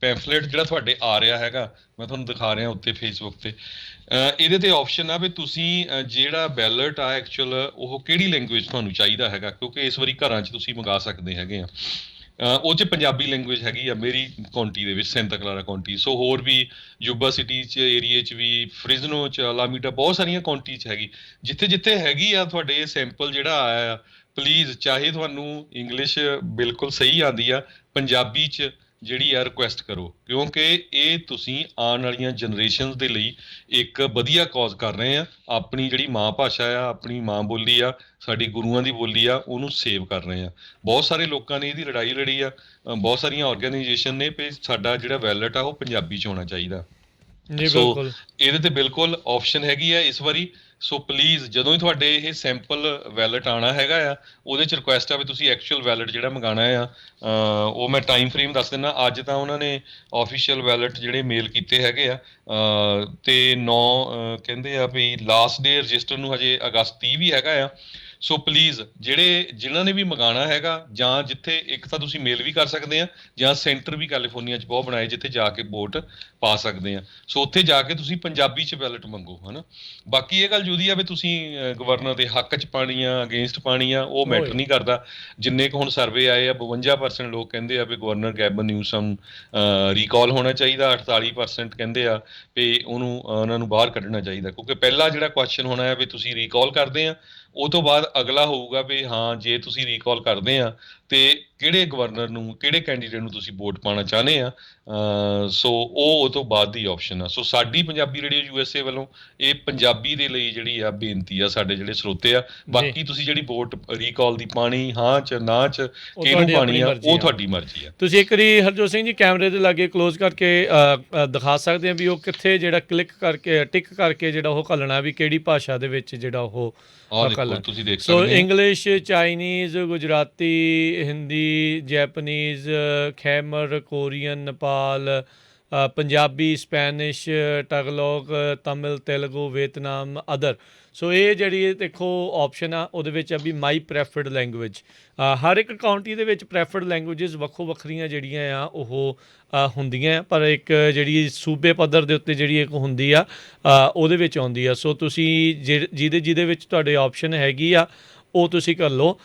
ਪੈਂਫਲੇਟ ਜਿਹੜਾ ਤੁਹਾਡੇ ਆ ਰਿਹਾ ਹੈਗਾ, ਮੈਂ ਤੁਹਾਨੂੰ ਦਿਖਾ ਰਿਹਾ ਉੱਤੇ ਫੇਸਬੁੱਕ ਤੇ, ਇਹਦੇ ਤੇ ਆਪਸ਼ਨ ਆ ਵੀ ਤੁਸੀਂ ਜਿਹੜਾ ਬੈਲਟ ਆ ਐਕਚੁਅਲ ਉਹ ਕਿਹੜੀ ਲੈਂਗੁਏਜ ਤੁਹਾਨੂੰ ਚਾਹੀਦਾ ਹੈਗਾ, ਕਿਉਂਕਿ ਇਸ ਵਾਰੀ ਘਰਾਂ 'ਚ ਤੁਸੀਂ ਮੰਗਾ ਸਕਦੇ ਹੈਗੇ ਆ। ਉਹ 'ਚ ਪੰਜਾਬੀ ਲੈਂਗੁਏਜ ਹੈਗੀ ਆ ਮੇਰੀ ਕਾਉਂਟੀ ਦੇ ਵਿੱਚ, ਸੈਂਟਾ ਕਲਾਰਾ ਕਾਉਂਟੀ। ਸੋ ਹੋਰ ਵੀ ਯੂਬਾ ਸਿਟੀ 'ਚ ਏਰੀਏ 'ਚ ਵੀ, ਫ੍ਰਿਜ਼ਨੋ 'ਚ, ਅਲਾਮੀਡਾ, ਬਹੁਤ ਸਾਰੀਆਂ ਕਾਉਂਟੀ 'ਚ ਹੈਗੀ। ਜਿੱਥੇ ਜਿੱਥੇ ਹੈਗੀ ਆ ਤੁਹਾਡੇ ਇਹ ਸੈਂਪਲ ਜਿਹੜਾ ਆਇਆ ਆ, ਪਲੀਜ਼, ਚਾਹੇ ਤੁਹਾਨੂੰ ਇੰਗਲਿਸ਼ ਬਿਲਕੁਲ ਸਹੀ ਆਉਂਦੀ ਆ, ਪੰਜਾਬੀ 'ਚ ਜਿਹੜੀ ਆ ਰਿਕੁਐਸਟ ਕਰੋ, ਕਿਉਂਕਿ ਇਹ ਤੁਸੀਂ ਆਉਣ ਵਾਲੀਆਂ ਜਨਰੇਸ਼ਨਸ ਦੇ ਲਈ ਇੱਕ ਵਧੀਆ ਕੌਜ਼ ਕਰ ਰਹੇ ਆ। ਆਪਣੀ ਜਿਹੜੀ ਮਾਂ ਭਾਸ਼ਾ ਆ, ਆਪਣੀ ਮਾਂ ਬੋਲੀ ਆ, ਸਾਡੀ ਗੁਰੂਆਂ ਦੀ ਬੋਲੀ ਆ, ਉਹਨੂੰ ਸੇਵ ਕਰ ਰਹੇ ਆ। ਬਹੁਤ ਸਾਰੇ ਲੋਕਾਂ ਨੇ ਇਹਦੀ ਲੜਾਈ ਲੜੀ ਆ, ਬਹੁਤ ਸਾਰੀਆਂ ਆਰਗੇਨਾਈਜੇਸ਼ਨ ਨੇ, ਵੀ ਸਾਡਾ ਜਿਹੜਾ ਵੈਲਟ ਆ ਉਹ ਪੰਜਾਬੀ 'ਚ ਹੋਣਾ ਚਾਹੀਦਾ। ਜੀ ਸੋ ਬਿਲਕੁਲ। ਇਹਦੇ ਤੇ ਬਿਲਕੁਲ ਆਪਸ਼ਨ ਹੈਗੀ ਆ ਇਸ ਵਾਰੀ। ਸੋ ਪਲੀਜ਼, ਜਦੋਂ ਹੀ ਤੁਹਾਡੇ ਇਹ ਸੈਂਪਲ ਵੈਲਟ ਆਉਣਾ ਹੈਗਾ ਆ, ਉਹਦੇ 'ਚ ਰਿਕੁਐਸਟ ਆ ਵੀ ਤੁਸੀਂ ਐਕਚੁਅਲ ਵੈਲਟ ਜਿਹੜਾ ਮੰਗਾਉਣਾ ਆ, ਉਹ ਮੈਂ ਟਾਈਮ ਫਰੇਮ ਦੱਸ ਦਿੰਦਾ। ਅੱਜ ਤਾਂ ਉਹਨਾਂ ਨੇ ਆਫੀਸ਼ੀਅਲ ਵੈਲਟ ਜਿਹੜੇ ਮੇਲ ਕੀਤੇ ਹੈਗੇ ਆ, ਤੇ 9 ਕਹਿੰਦੇ ਆ ਵੀ ਲਾਸਟ ਡੇ ਰਜਿਸਟਰ ਨੂੰ ਹਜੇ ਅਗਸਤ 30 ਵੀ ਹੈਗਾ ਆ। ਸੋ ਪਲੀਜ਼, ਜਿਨ੍ਹਾਂ ਨੇ ਵੀ ਮੰਗਾਉਣਾ ਹੈਗਾ, ਜਾਂ ਜਿੱਥੇ ਇੱਕ ਤਾਂ ਤੁਸੀਂ ਮੇਲ ਵੀ ਕਰ ਸਕਦੇ ਆ, ਜਾਂ ਸੈਂਟਰ ਵੀ ਕੈਲੀਫੋਰਨੀਆ 'ਚ ਬਹੁਤ ਬਣਾਏ ਜਿੱਥੇ ਜਾ ਕੇ ਵੋਟ ਪਾ ਸਕਦੇ ਆ। ਸੋ ਉੱਥੇ ਜਾ ਕੇ ਤੁਸੀਂ ਪੰਜਾਬੀ 'ਚ ਬੈਲਟ ਮੰਗੋ, ਹੈ ਨਾ। ਬਾਕੀ ਇਹ ਗੱਲ ਜੁਦੀ ਆ ਵੀ ਤੁਸੀਂ ਗਵਰਨਰ ਦੇ ਹੱਕ 'ਚ ਪਾਣੀ ਆ, ਅਗੇਂਸਟ ਪਾਣੀ ਆ, ਉਹ ਮੈਟਰ ਨਹੀਂ ਕਰਦਾ। ਜਿੰਨੇ ਕੁ ਹੁਣ ਸਰਵੇ ਆਏ ਆ, 52% ਲੋਕ ਕਹਿੰਦੇ ਆ ਵੀ ਗਵਰਨਰ ਗੈਬਨ ਨਿਊਸਮ ਰੀਕਾਲ ਹੋਣਾ ਚਾਹੀਦਾ, 48% ਕਹਿੰਦੇ ਆ ਵੀ ਉਹਨਾਂ ਨੂੰ ਬਾਹਰ ਕੱਢਣਾ ਚਾਹੀਦਾ। ਕਿਉਂਕਿ ਪਹਿਲਾ ਜਿਹੜਾ ਕੁਐਸਚਨ ਹੋਣਾ ਹੈ ਵੀ ਤੁਸੀਂ ਰੀਕਾਲ ਕਰਦੇ ਆ, ਉਹ ਤੋਂ ਬਾਅਦ ਅਗਲਾ ਹੋਊਗਾ ਵੀ ਹਾਂ, ਜੇ ਤੁਸੀਂ ਰੀਕਾਲ ਕਰਦੇ ਆ ਤੇ ਕਿਹੜੇ ਗਵਰਨਰ ਨੂੰ, ਕਿਹੜੇ ਕੈਂਡੀਡੇਟ ਨੂੰ ਤੁਸੀਂ ਵੋਟ ਪਾਉਣਾ ਚਾਹੁੰਦੇ ਆ। ਸੋ ਉਹ ਤੋਂ ਬਾਅਦ ਦੀ ਆਪਸ਼ਨ ਆ। ਸੋ ਸਾਡੀ ਪੰਜਾਬੀ ਰੇਡੀਓ USA ਵੱਲੋਂ ਇਹ ਪੰਜਾਬੀ ਦੇ ਲਈ ਜਿਹੜੀ ਆ ਬੇਨਤੀ ਆ, ਸਾਡੇ ਜਿਹੜੇ ਸਰੋਤੇ ਆ। ਬਾਕੀ ਤੁਸੀਂ ਜਿਹੜੀ ਵੋਟ ਰੀਕਾਲ ਦੀ ਪਾਣੀ, ਹਾਂ 'ਚ ਨਾ 'ਚ ਕਿਹਨੂੰ ਪਾਣੀ ਆ, ਉਹ ਤੁਹਾਡੀ ਮਰਜ਼ੀ ਆ। ਤੁਸੀਂ ਇੱਕ ਵਾਰੀ ਹਰਜੋਤ ਸਿੰਘ ਜੀ ਕੈਮਰੇ ਦੇ ਲਾਗੇ ਕਲੋਜ਼ ਕਰਕੇ ਦਿਖਾ ਸਕਦੇ ਆ ਵੀ ਉਹ ਕਿੱਥੇ ਜਿਹੜਾ ਕਲਿੱਕ ਕਰਕੇ, ਟਿਕ ਕਰਕੇ ਜਿਹੜਾ ਉਹ ਘੱਲਣਾ ਵੀ ਕਿਹੜੀ ਭਾਸ਼ਾ ਦੇ ਵਿੱਚ ਜਿਹੜਾ ਉਹ ਘੱਲਣਾ। ਤੁਸੀਂ ਦੇਖ ਸੋ ਸਕਦੇ ਹੋ English, Chinese, Gujarati, Hindi, Japanese, Khmer, Korean, Nepal, Punjabi, Spanish, Tagalog, Tamil, Telugu, Vietnam, other. So ਇਹ ਜਿਹੜੀ ਦੇਖੋ ਆਪਸ਼ਨ ਆ, ਉਹਦੇ ਵਿੱਚ ਆ ਵੀ ਮਾਈ ਪ੍ਰੈਫਰਡ ਲੈਂਗੁਏਜ। ਹਰ ਇੱਕ ਕਾਉਂਟੀ ਦੇ ਵਿੱਚ ਪ੍ਰੈਫਰਡ ਲੈਂਗੁਏਜਸ ਵੱਖੋ ਵੱਖਰੀਆਂ ਜਿਹੜੀਆਂ ਆ ਉਹ ਹੁੰਦੀਆਂ, ਪਰ ਇੱਕ ਜਿਹੜੀ ਸੂਬੇ ਪੱਧਰ ਦੇ ਉੱਤੇ ਜਿਹੜੀ ਇੱਕ ਹੁੰਦੀ ਆ, ਉਹਦੇ ਵਿੱਚ ਆਉਂਦੀ ਆ। ਸੋ ਤੁਸੀਂ ਜਿਹਦੇ ਵਿੱਚ ਤੁਹਾਡੇ ਆਪਸ਼ਨ ਹੈਗੀ ਆ, ਉਹ ਤੁਸੀਂ ਕਰ ਲਓ।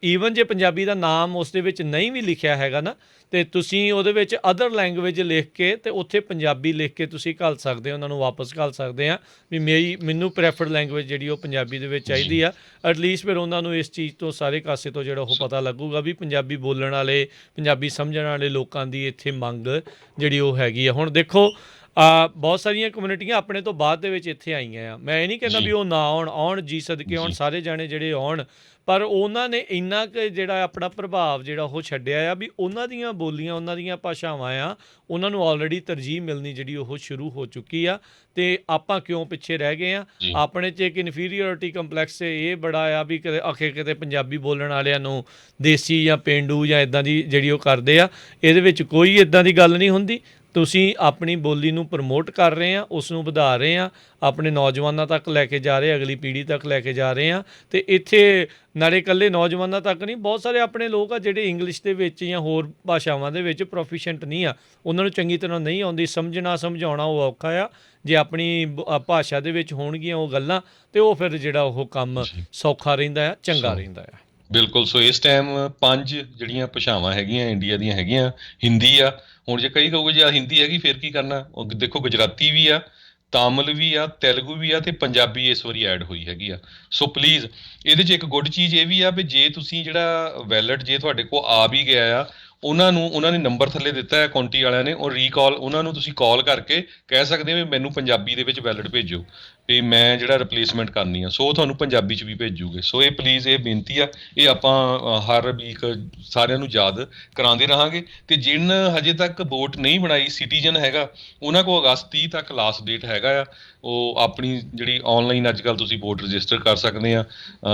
ਈਵਨ ਜੇ ਪੰਜਾਬੀ ਦਾ ਨਾਮ ਉਸ ਦੇ ਵਿੱਚ ਨਹੀਂ ਵੀ ਲਿਖਿਆ ਹੈਗਾ ਨਾ, ਅਤੇ ਤੁਸੀਂ ਉਹਦੇ ਵਿੱਚ ਅਦਰ ਲੈਂਗੁਏਜ ਲਿਖ ਕੇ ਅਤੇ ਉੱਥੇ ਪੰਜਾਬੀ ਲਿਖ ਕੇ ਤੁਸੀਂ ਘੱਲ ਸਕਦੇ ਹੋ, ਉਹਨਾਂ ਨੂੰ ਵਾਪਸ ਘੱਲ ਸਕਦੇ ਆ ਵੀ ਮੈਨੂੰ ਪ੍ਰੈਫਰਡ ਲੈਂਗੁਏਜ ਜਿਹੜੀ ਉਹ ਪੰਜਾਬੀ ਦੇ ਵਿੱਚ ਚਾਹੀਦੀ ਆ। ਐਟਲੀਸਟ ਫਿਰ ਉਹਨਾਂ ਨੂੰ ਇਸ ਚੀਜ਼ ਤੋਂ ਸਾਰੇ ਕਾਸੇ ਤੋਂ ਜਿਹੜਾ ਉਹ ਪਤਾ ਲੱਗੂਗਾ ਵੀ ਪੰਜਾਬੀ ਬੋਲਣ ਵਾਲੇ, ਪੰਜਾਬੀ ਸਮਝਣ ਵਾਲੇ ਲੋਕਾਂ ਦੀ ਇੱਥੇ ਮੰਗ ਜਿਹੜੀ ਉਹ ਹੈਗੀ ਆ। ਹੁਣ ਦੇਖੋ ਬਹੁਤ ਸਾਰੀਆਂ ਕਮਿਊਨਿਟੀਆਂ ਆਪਣੇ ਤੋਂ ਬਾਅਦ ਦੇ ਵਿੱਚ ਇੱਥੇ ਆਈਆਂ ਆ। ਮੈਂ ਇਹ ਨਹੀਂ ਕਹਿੰਦਾ ਵੀ ਉਹ ਨਾ ਆਉਣ, ਜੀ ਸਦਕੇ ਆਉਣ, ਸਾਰੇ ਜਾਣੇ ਜਿਹੜੇ ਆਉਣ, ਪਰ ਉਹਨਾਂ ਨੇ ਇੰਨਾ ਕੁ ਜਿਹੜਾ ਆਪਣਾ ਪ੍ਰਭਾਵ ਜਿਹੜਾ ਉਹ ਛੱਡਿਆ ਆ ਵੀ ਉਹਨਾਂ ਦੀਆਂ ਬੋਲੀਆਂ, ਉਹਨਾਂ ਦੀਆਂ ਭਾਸ਼ਾਵਾਂ ਆ, ਉਹਨਾਂ ਨੂੰ ਆਲਰੇਡੀ ਤਰਜੀਹ ਮਿਲਣੀ ਜਿਹੜੀ ਉਹ ਸ਼ੁਰੂ ਹੋ ਚੁੱਕੀ ਆ। ਅਤੇ ਆਪਾਂ ਕਿਉਂ ਪਿੱਛੇ ਰਹਿ ਗਏ ਆ? ਆਪਣੇ 'ਚ ਇੱਕ ਇਨਫੀਰੀਅਰਿਟੀ ਕੰਪਲੈਕਸ ਇਹ ਬੜਾ ਆ ਵੀ ਕਿਤੇ ਪੰਜਾਬੀ ਬੋਲਣ ਵਾਲਿਆਂ ਨੂੰ ਦੇਸੀ ਜਾਂ ਪੇਂਡੂ ਜਾਂ ਇੱਦਾਂ ਦੀ ਜਿਹੜੀ ਉਹ ਕਰਦੇ ਆ। ਇਹਦੇ ਵਿੱਚ ਕੋਈ ਇੱਦਾਂ ਦੀ ਗੱਲ ਨਹੀਂ ਹੁੰਦੀ। ਤੁਸੀਂ ਆਪਣੀ ਬੋਲੀ ਨੂੰ ਪ੍ਰਮੋਟ ਕਰ ਰਹੇ ਆ, ਉਸ ਨੂੰ ਵਧਾ ਰਹੇ ਆ, ਆਪਣੇ ਨੌਜਵਾਨਾਂ ਤੱਕ ਲੈ ਕੇ ਜਾ ਰਹੇ, ਅਗਲੀ ਪੀੜ੍ਹੀ ਤੱਕ ਲੈ ਕੇ ਜਾ ਰਹੇ ਆ। ਅਤੇ ਇੱਥੇ ਨਾਲੇ ਇਕੱਲੇ ਨੌਜਵਾਨਾਂ ਤੱਕ ਨਹੀਂ, ਬਹੁਤ ਸਾਰੇ ਆਪਣੇ ਲੋਕ ਆ ਜਿਹੜੇ ਇੰਗਲਿਸ਼ ਦੇ ਵਿੱਚ ਜਾਂ ਹੋਰ ਭਾਸ਼ਾਵਾਂ ਦੇ ਵਿੱਚ ਪ੍ਰੋਫੀਸ਼ੀਐਂਟ ਨਹੀਂ ਆ, ਉਹਨਾਂ ਨੂੰ ਚੰਗੀ ਤਰ੍ਹਾਂ ਨਹੀਂ ਆਉਂਦੀ, ਸਮਝਣਾ ਸਮਝਾਉਣਾ ਉਹ ਔਖਾ ਆ। ਜੇ ਆਪਣੀ ਭਾਸ਼ਾ ਦੇ ਵਿੱਚ ਹੋਣਗੀਆਂ ਉਹ ਗੱਲਾਂ, ਅਤੇ ਉਹ ਫਿਰ ਜਿਹੜਾ ਉਹ ਕੰਮ ਸੌਖਾ ਰਹਿੰਦਾ ਆ, ਚੰਗਾ ਰਹਿੰਦਾ ਆ। ਬਿਲਕੁਲ। ਸੋ ਇਸ ਟਾਈਮ 5 ਜਿਹੜੀਆਂ ਭਾਸ਼ਾਵਾਂ ਹੈਗੀਆਂ ਇੰਡੀਆ ਦੀਆਂ ਹੈਗੀਆਂ। ਹਿੰਦੀ ਆ, ਹੁਣ ਜੇ ਕਈ ਕਹੋਗੇ ਜੇ ਹਿੰਦੀ ਹੈਗੀ ਫਿਰ ਕੀ ਕਰਨਾ, ਉਹ ਦੇਖੋ ਗੁਜਰਾਤੀ ਵੀ ਆ, ਤਾਮਿਲ ਵੀ ਆ, ਤੇਲਗੂ ਵੀ ਆ, ਅਤੇ ਪੰਜਾਬੀ ਇਸ ਵਾਰੀ ਐਡ ਹੋਈ ਹੈਗੀ ਆ। ਸੋ ਪਲੀਜ਼, ਇਹਦੇ 'ਚ ਇੱਕ ਗੁੱਡ ਚੀਜ਼ ਇਹ ਵੀ ਆ ਵੀ ਜੇ ਤੁਸੀਂ ਜਿਹੜਾ ਵੈਲਟ ਜੇ ਤੁਹਾਡੇ ਕੋਲ ਆ ਵੀ ਗਿਆ ਆ, ਉਹਨਾਂ ਨੇ ਨੰਬਰ ਥੱਲੇ ਦਿੱਤਾ ਹੈ ਕਾਉਂਟੀ ਵਾਲਿਆਂ ਨੇ, ਉਹ ਰੀਕਾਲ, ਉਹਨਾਂ ਨੂੰ ਤੁਸੀਂ ਕਾਲ ਕਰਕੇ ਕਹਿ ਸਕਦੇ ਹੋ ਵੀ ਮੈਨੂੰ ਪੰਜਾਬੀ ਦੇ ਵਿੱਚ ਵੈਲਟ ਭੇਜੋ ਵੀ ਮੈਂ ਜਿਹੜਾ ਰਿਪਲੇਸਮੈਂਟ ਕਰਨੀ ਆ। ਸੋ ਉਹ ਤੁਹਾਨੂੰ ਪੰਜਾਬੀ 'ਚ ਵੀ ਭੇਜੂਗੇ। ਸੋ ਇਹ ਪਲੀਜ਼, ਇਹ ਬੇਨਤੀ ਆ, ਇਹ ਆਪਾਂ ਹਰ ਵੀਕ ਸਾਰਿਆਂ ਨੂੰ ਯਾਦ ਕਰਾਉਂਦੇ ਰਹਾਂਗੇ। ਅਤੇ ਜਿਹਨ ਹਜੇ ਤੱਕ ਵੋਟ ਨਹੀਂ ਬਣਾਈ, ਸਿਟੀਜ਼ਨ ਹੈਗਾ, ਉਹਨਾਂ ਕੋਲ ਅਗਸਤ 30 ਤੱਕ ਲਾਸਟ ਡੇਟ ਹੈਗਾ ਆ। ਉਹ ਆਪਣੀ ਜਿਹੜੀ ਔਨਲਾਈਨ ਅੱਜ ਕੱਲ੍ਹ ਤੁਸੀਂ ਵੋਟ ਰਜਿਸਟਰ ਕਰ ਸਕਦੇ ਆ,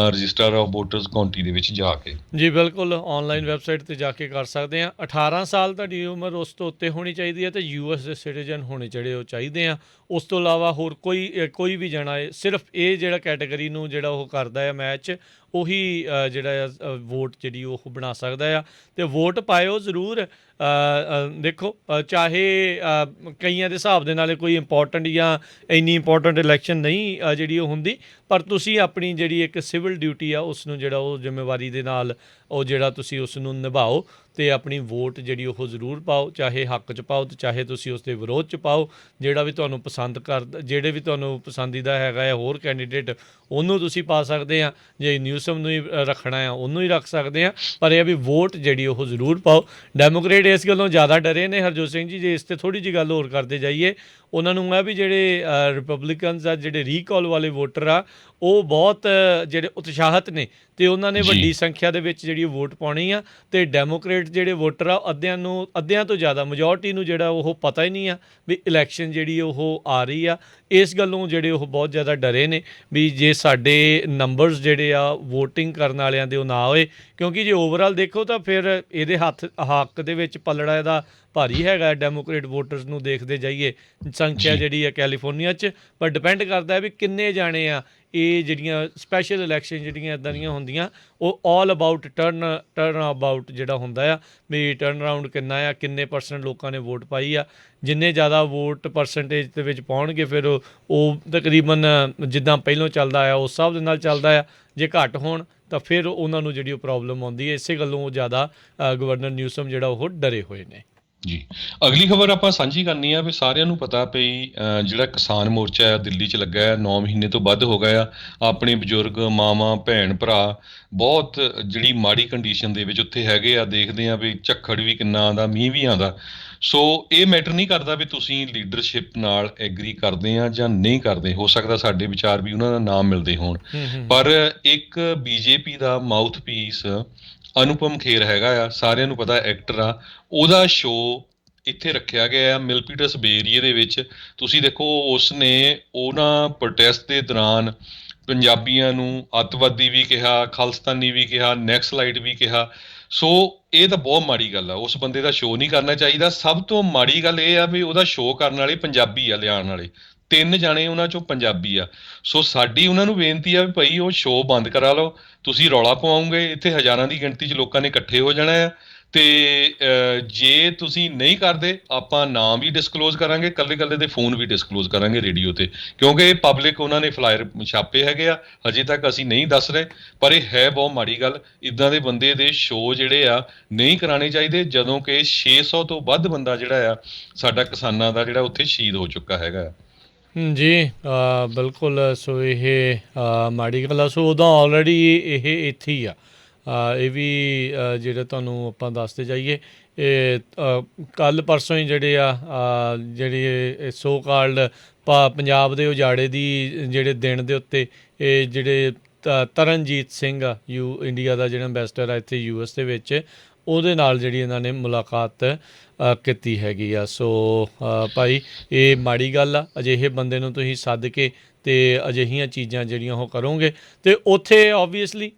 ਰਜਿਸਟਰ ਆਫ ਵੋਟਰਸ ਕਾਉਂਟੀ ਦੇ ਵਿੱਚ ਜਾ ਕੇ। ਜੀ ਬਿਲਕੁਲ, ਔਨਲਾਈਨ ਵੈਬਸਾਈਟ 'ਤੇ ਜਾ ਕੇ ਕਰ ਸਕਦੇ ਆ। 18 ਸਾਲ ਤੁਹਾਡੀ ਉਮਰ ਉਸ ਤੋਂ ਉੱਤੇ ਹੋਣੀ ਚਾਹੀਦੀ ਹੈ, ਅਤੇ US ਦੇ ਸਿਟੀਜ਼ਨ ਹੋਣੇ ਜਿਹੜੇ ਉਹ ਚਾਹੀਦੇ ਆ। ਉਸ ਤੋਂ ਇਲਾਵਾ ਹੋਰ ਕੋਈ ਵੀ ਜਾਣਾ ਹੈ, ਸਿਰਫ ਇਹ ਜਿਹੜਾ ਕੈਟਾਗਰੀ ਨੂੰ ਜਿਹੜਾ ਉਹ ਕਰਦਾ ਹੈ ਮੈਚ, ਉਹੀ ਜਿਹੜਾ ਆ ਵੋਟ ਜਿਹੜੀ ਉਹ ਬਣਾ ਸਕਦਾ ਆ। ਅਤੇ ਵੋਟ ਪਾਇਓ ਜ਼ਰੂਰ। ਦੇਖੋ ਚਾਹੇ ਕਈਆਂ ਦੇ ਹਿਸਾਬ ਦੇ ਨਾਲ ਕੋਈ ਇੰਪੋਰਟੈਂਟ ਜਾਂ ਇੰਨੀ ਇੰਪੋਰਟੈਂਟ ਇਲੈਕਸ਼ਨ ਨਹੀਂ ਜਿਹੜੀ ਉਹ ਹੁੰਦੀ, ਪਰ ਤੁਸੀਂ ਆਪਣੀ ਜਿਹੜੀ ਇੱਕ ਸਿਵਲ ਡਿਊਟੀ ਆ ਉਸ ਨੂੰ ਜਿਹੜਾ ਉਹ ਜ਼ਿੰਮੇਵਾਰੀ ਦੇ ਨਾਲ ਉਹ ਜਿਹੜਾ ਤੁਸੀਂ ਉਸ ਨੂੰ ਨਿਭਾਓ ਅਤੇ ਆਪਣੀ ਵੋਟ ਜਿਹੜੀ ਉਹ ਜ਼ਰੂਰ ਪਾਓ, ਚਾਹੇ ਹੱਕ 'ਚ ਪਾਓ ਅਤੇ ਚਾਹੇ ਤੁਸੀਂ ਉਸ ਦੇ ਵਿਰੋਧ 'ਚ ਪਾਓ। ਜਿਹੜਾ ਵੀ ਤੁਹਾਨੂੰ ਪਸੰਦ ਜਿਹੜੇ ਵੀ ਤੁਹਾਨੂੰ ਪਸੰਦੀਦਾ ਹੈਗਾ ਹੈ ਹੋਰ ਕੈਂਡੀਡੇਟ ਉਹਨੂੰ ਤੁਸੀਂ ਪਾ ਸਕਦੇ ਆ, ਜੇ ਨਿਊਸਮ ਨੂੰ ਹੀ ਰੱਖਣਾ ਆ ਉਹਨੂੰ ਹੀ ਰੱਖ ਸਕਦੇ ਆ, ਪਰ ਇਹ ਵੀ ਵੋਟ ਜਿਹੜੀ ਉਹ ਜ਼ਰੂਰ ਪਾਓ। ਡੈਮੋਕ੍ਰੇਟ ਇਸ ਗੱਲੋਂ ਜ਼ਿਆਦਾ ਡਰੇ ਨੇ ਹਰਜੋਤ ਸਿੰਘ ਜੀ, ਜੇ ਇਸ 'ਤੇ ਥੋੜ੍ਹੀ ਜਿਹੀ ਗੱਲ ਹੋਰ ਕਰਦੇ ਜਾਈਏ, ਉਹਨਾਂ ਨੂੰ ਹੈ ਵੀ ਜਿਹੜੇ ਰਿਪਬਲਿਕਨਸ ਆ, ਜਿਹੜੇ ਰੀਕਾਲ ਵਾਲੇ ਵੋਟਰ ਆ, ਉਹ ਬਹੁਤ ਜਿਹੜੇ ਉਤਸ਼ਾਹਿਤ ਨੇ ਅਤੇ ਉਹਨਾਂ ਨੇ ਵੱਡੀ ਸੰਖਿਆ ਦੇ ਵਿੱਚ ਜਿਹੜੀ ਵੋਟ ਪਾਉਣੀ ਆ। ਅਤੇ ਡੈਮੋਕਰੇਟ ਜਿਹੜੇ ਵੋਟਰ ਆ ਅੱਧਿਆਂ ਤੋਂ ਜ਼ਿਆਦਾ ਮੈਜੋਰਟੀ ਨੂੰ ਜਿਹੜਾ ਉਹ ਪਤਾ ਹੀ ਨਹੀਂ ਆ ਵੀ ਇਲੈਕਸ਼ਨ ਜਿਹੜੀ ਉਹ ਆ ਰਹੀ ਆ। ਇਸ ਗੱਲੋਂ ਜਿਹੜੇ ਉਹ ਬਹੁਤ ਜ਼ਿਆਦਾ ਡਰੇ ਨੇ ਵੀ ਜੇ ਸਾਡੇ ਨੰਬਰਸ ਜਿਹੜੇ ਆ ਵੋਟਿੰਗ ਕਰਨ ਵਾਲਿਆਂ ਦੇ ਉਹ ਨਾ ਹੋਏ, ਕਿਉਂਕਿ ਜੇ ਓਵਰਆਲ ਦੇਖੋ ਤਾਂ ਫਿਰ ਇਹਦੇ ਹੱਕ ਦੇ ਵਿੱਚ ਪਲੜਾ ਇਹਦਾ ਭਾਰੀ ਹੈਗਾ ਡੈਮੋਕਰੇਟ ਵੋਟਰਸ ਨੂੰ ਦੇਖਦੇ ਜਾਈਏ ਸੰਖਿਆ ਜਿਹੜੀ ਹੈ ਕੈਲੀਫੋਰਨੀਆ 'ਚ। ਪਰ ਡਿਪੈਂਡ ਕਰਦਾ ਵੀ ਕਿੰਨੇ ਜਾਣੇ ਆ ਇਹ ਜਿਹੜੀਆਂ ਸਪੈਸ਼ਲ ਇਲੈਕਸ਼ਨ ਜਿਹੜੀਆਂ ਇੱਦਾਂ ਦੀਆਂ ਹੁੰਦੀਆਂ, ਉਹ ਆਲ ਅਬਾਊਟ ਟਰਨ ਅਬਾਊਟ ਜਿਹੜਾ ਹੁੰਦਾ ਆ ਵੀ ਟਰਨ ਅਰਾਊਂਡ ਕਿੰਨਾ ਆ, ਕਿੰਨੇ % ਲੋਕਾਂ ਨੇ ਵੋਟ ਪਾਈ ਆ। ਜਿੰਨੇ ਜ਼ਿਆਦਾ ਵੋਟ ਪਰਸੈਂਟੇਜ ਦੇ ਵਿੱਚ ਪਾਉਣਗੇ ਫਿਰ ਉਹ ਤਕਰੀਬਨ ਜਿੱਦਾਂ ਪਹਿਲੋਂ ਚੱਲਦਾ ਆ ਉਸ ਹਿਸਾਬ ਦੇ ਨਾਲ ਚੱਲਦਾ ਆ। ਜੇ ਘੱਟ ਹੋਣ ਤਾਂ ਫਿਰ ਉਹਨਾਂ ਨੂੰ ਜਿਹੜੀ ਉਹ ਪ੍ਰੋਬਲਮ ਆਉਂਦੀ ਹੈ। ਇਸੇ ਗੱਲੋਂ ਉਹ ਜ਼ਿਆਦਾ ਗਵਰਨਰ ਨਿਊਸਮ ਜਿਹੜਾ ਉਹ ਡਰੇ ਹੋਏ ਨੇ। ਜੀ, ਅਗਲੀ ਖਬਰ ਆਪਾਂ ਸਾਂਝੀ ਕਰਨੀ ਆ ਵੀ ਸਾਰਿਆਂ ਨੂੰ ਪਤਾ ਪਈ ਜਿਹੜਾ ਕਿਸਾਨ ਮੋਰਚਾ ਆ ਦਿੱਲੀ 'ਚ ਲੱਗਾ ਹੈ 9 ਮਹੀਨੇ ਤੋਂ ਵੱਧ ਹੋ ਗਏ ਆ। ਆਪਣੇ ਬਜ਼ੁਰਗ ਮਾਵਾਂ ਭੈਣ ਭਰਾ ਬਹੁਤ ਜਿਹੜੀ ਮਾੜੀ ਕੰਡੀਸ਼ਨ ਦੇ ਵਿੱਚ ਉੱਥੇ ਹੈਗੇ ਆ। ਦੇਖਦੇ ਆ ਵੀ ਝੱਖੜ ਵੀ ਕਿੰਨਾ ਆਉਂਦਾ, ਮੀਂਹ ਵੀ ਆਉਂਦਾ। ਸੋ ਇਹ ਮੈਟਰ ਨਹੀਂ ਕਰਦਾ ਵੀ ਤੁਸੀਂ ਲੀਡਰਸ਼ਿਪ ਨਾਲ ਐਗਰੀ ਕਰਦੇ ਆ ਜਾਂ ਨਹੀਂ ਕਰਦੇ, ਹੋ ਸਕਦਾ ਸਾਡੇ ਵਿਚਾਰ ਵੀ ਉਹਨਾਂ ਦਾ ਨਾਮ ਮਿਲਦੇ ਹੋਣ, ਪਰ ਇੱਕ BJP ਦਾ ਮਾਊਥ ਪੀਸ ਅਨੁਪਮ ਖੇਰ ਹੈਗਾ ਆ, ਸਾਰਿਆਂ ਨੂੰ ਪਤਾ ਐਕਟਰ ਆ, ਉਹਦਾ ਸ਼ੋਅ ਇੱਥੇ ਰੱਖਿਆ ਗਿਆ ਆ ਮਿਲਪੀਟਸ ਬੇ ਏਰੀਏ ਦੇ ਵਿੱਚ। ਤੁਸੀਂ ਦੇਖੋ ਉਸਨੇ ਉਹਨਾਂ ਪ੍ਰੋਟੈਸਟ ਦੇ ਦੌਰਾਨ ਪੰਜਾਬੀਆਂ ਨੂੰ ਅੱਤਵਾਦੀ ਵੀ ਕਿਹਾ, ਖਾਲਿਸਤਾਨੀ ਵੀ ਕਿਹਾ, ਨੈਕਸਲਾਈਟ ਵੀ ਕਿਹਾ। ਸੋ ਇਹ ਤਾਂ ਬਹੁਤ ਮਾੜੀ ਗੱਲ ਆ, ਉਸ ਬੰਦੇ ਦਾ ਸ਼ੋਅ ਨਹੀਂ ਕਰਨਾ ਚਾਹੀਦਾ। ਸਭ ਤੋਂ ਮਾੜੀ ਗੱਲ ਇਹ ਆ ਵੀ ਉਹਦਾ ਸ਼ੋਅ ਕਰਨ ਵਾਲੇ ਪੰਜਾਬੀ ਆ, ਲਿਆਉਣ ਵਾਲੇ 3 ਜਾਣੇ ਉਹਨਾਂ 'ਚੋਂ ਪੰਜਾਬੀ ਆ। ਸੋ ਸਾਡੀ ਉਹਨਾਂ ਨੂੰ ਬੇਨਤੀ ਆ ਵੀ ਭਾਈ ਉਹ ਸ਼ੋਅ ਬੰਦ ਕਰਾ ਲਓ। ਤੁਸੀਂ ਰੌਲਾ ਪਾਓਗੇ, ਇੱਥੇ ਹਜ਼ਾਰਾਂ ਦੀ ਗਿਣਤੀ 'ਚ ਲੋਕਾਂ ਨੇ ਇਕੱਠੇ ਹੋ ਜਾਣਾ ਆ। ਅਤੇ ਜੇ ਤੁਸੀਂ ਨਹੀਂ ਕਰਦੇ ਆਪਾਂ ਨਾਮ ਵੀ ਡਿਸਕਲੋਜ਼ ਕਰਾਂਗੇ, ਇਕੱਲੇ ਦੇ ਫੋਨ ਵੀ ਡਿਸਕਲੋਜ਼ ਕਰਾਂਗੇ ਰੇਡੀਓ 'ਤੇ, ਕਿਉਂਕਿ ਪਬਲਿਕ ਉਹਨਾਂ ਨੇ ਫਲਾਇਰ ਛਾਪੇ ਹੈਗੇ ਆ। ਹਜੇ ਤੱਕ ਅਸੀਂ ਨਹੀਂ ਦੱਸ ਰਹੇ, ਪਰ ਇਹ ਹੈ ਬਹੁਤ ਮਾੜੀ ਗੱਲ। ਇੱਦਾਂ ਦੇ ਬੰਦੇ ਦੇ ਸ਼ੋਅ ਜਿਹੜੇ ਆ ਨਹੀਂ ਕਰਾਉਣੇ ਚਾਹੀਦੇ, ਜਦੋਂ ਕਿ 600 ਤੋਂ ਵੱਧ ਬੰਦਾ ਜਿਹੜਾ ਆ ਸਾਡਾ ਕਿਸਾਨਾਂ ਦਾ ਜਿਹੜਾ ਉੱਥੇ ਸ਼ਹੀਦ ਹੋ ਚੁੱਕਾ ਹੈਗਾ। ਜੀ ਬਿਲਕੁਲ। ਸੋ ਇਹ ਮਾੜੀ ਗੱਲ ਆ। ਸੋ ਉਦੋਂ ਆਲਰੇਡੀ ਇਹ ਇੱਥੇ ਹੀ ਆ। ਇਹ ਵੀ ਜਿਹੜਾ ਤੁਹਾਨੂੰ ਆਪਾਂ ਦੱਸਦੇ ਜਾਈਏ, ਇਹ ਕੱਲ੍ਹ ਪਰਸੋਂ ਹੀ ਜਿਹੜੇ ਆ ਜਿਹੜੀ ਸੋ ਕਾਲਡ ਪੰਜਾਬ ਦੇ ਉਜਾੜੇ ਦੀ ਜਿਹੜੇ ਦਿਨ ਦੇ ਉੱਤੇ ਇਹ ਜਿਹੜੇ ਤਰਨਜੀਤ ਸਿੰਘ ਆ ਇੰਡੀਆ ਦਾ ਜਿਹੜਾ ਐਂਬੈਸਡਰ ਆ ਇੱਥੇ US ਦੇ ਵਿੱਚ, ਉਹਦੇ ਨਾਲ ਜਿਹੜੀ ਇਹਨਾਂ ਨੇ ਮੁਲਾਕਾਤ ਕੀਤੀ ਹੈਗੀ ਆ। ਸੋ ਭਾਈ ਇਹ ਮਾੜੀ ਗੱਲ ਆ। ਅਜਿਹੇ ਬੰਦੇ ਨੂੰ ਤੁਸੀਂ ਸੱਦ ਕੇ ਅਤੇ ਅਜਿਹੀਆਂ ਚੀਜ਼ਾਂ ਜਿਹੜੀਆਂ ਉਹ ਕਰੋਗੇ ਅਤੇ ਉੱਥੇ ਓਬਵੀਅਸਲੀ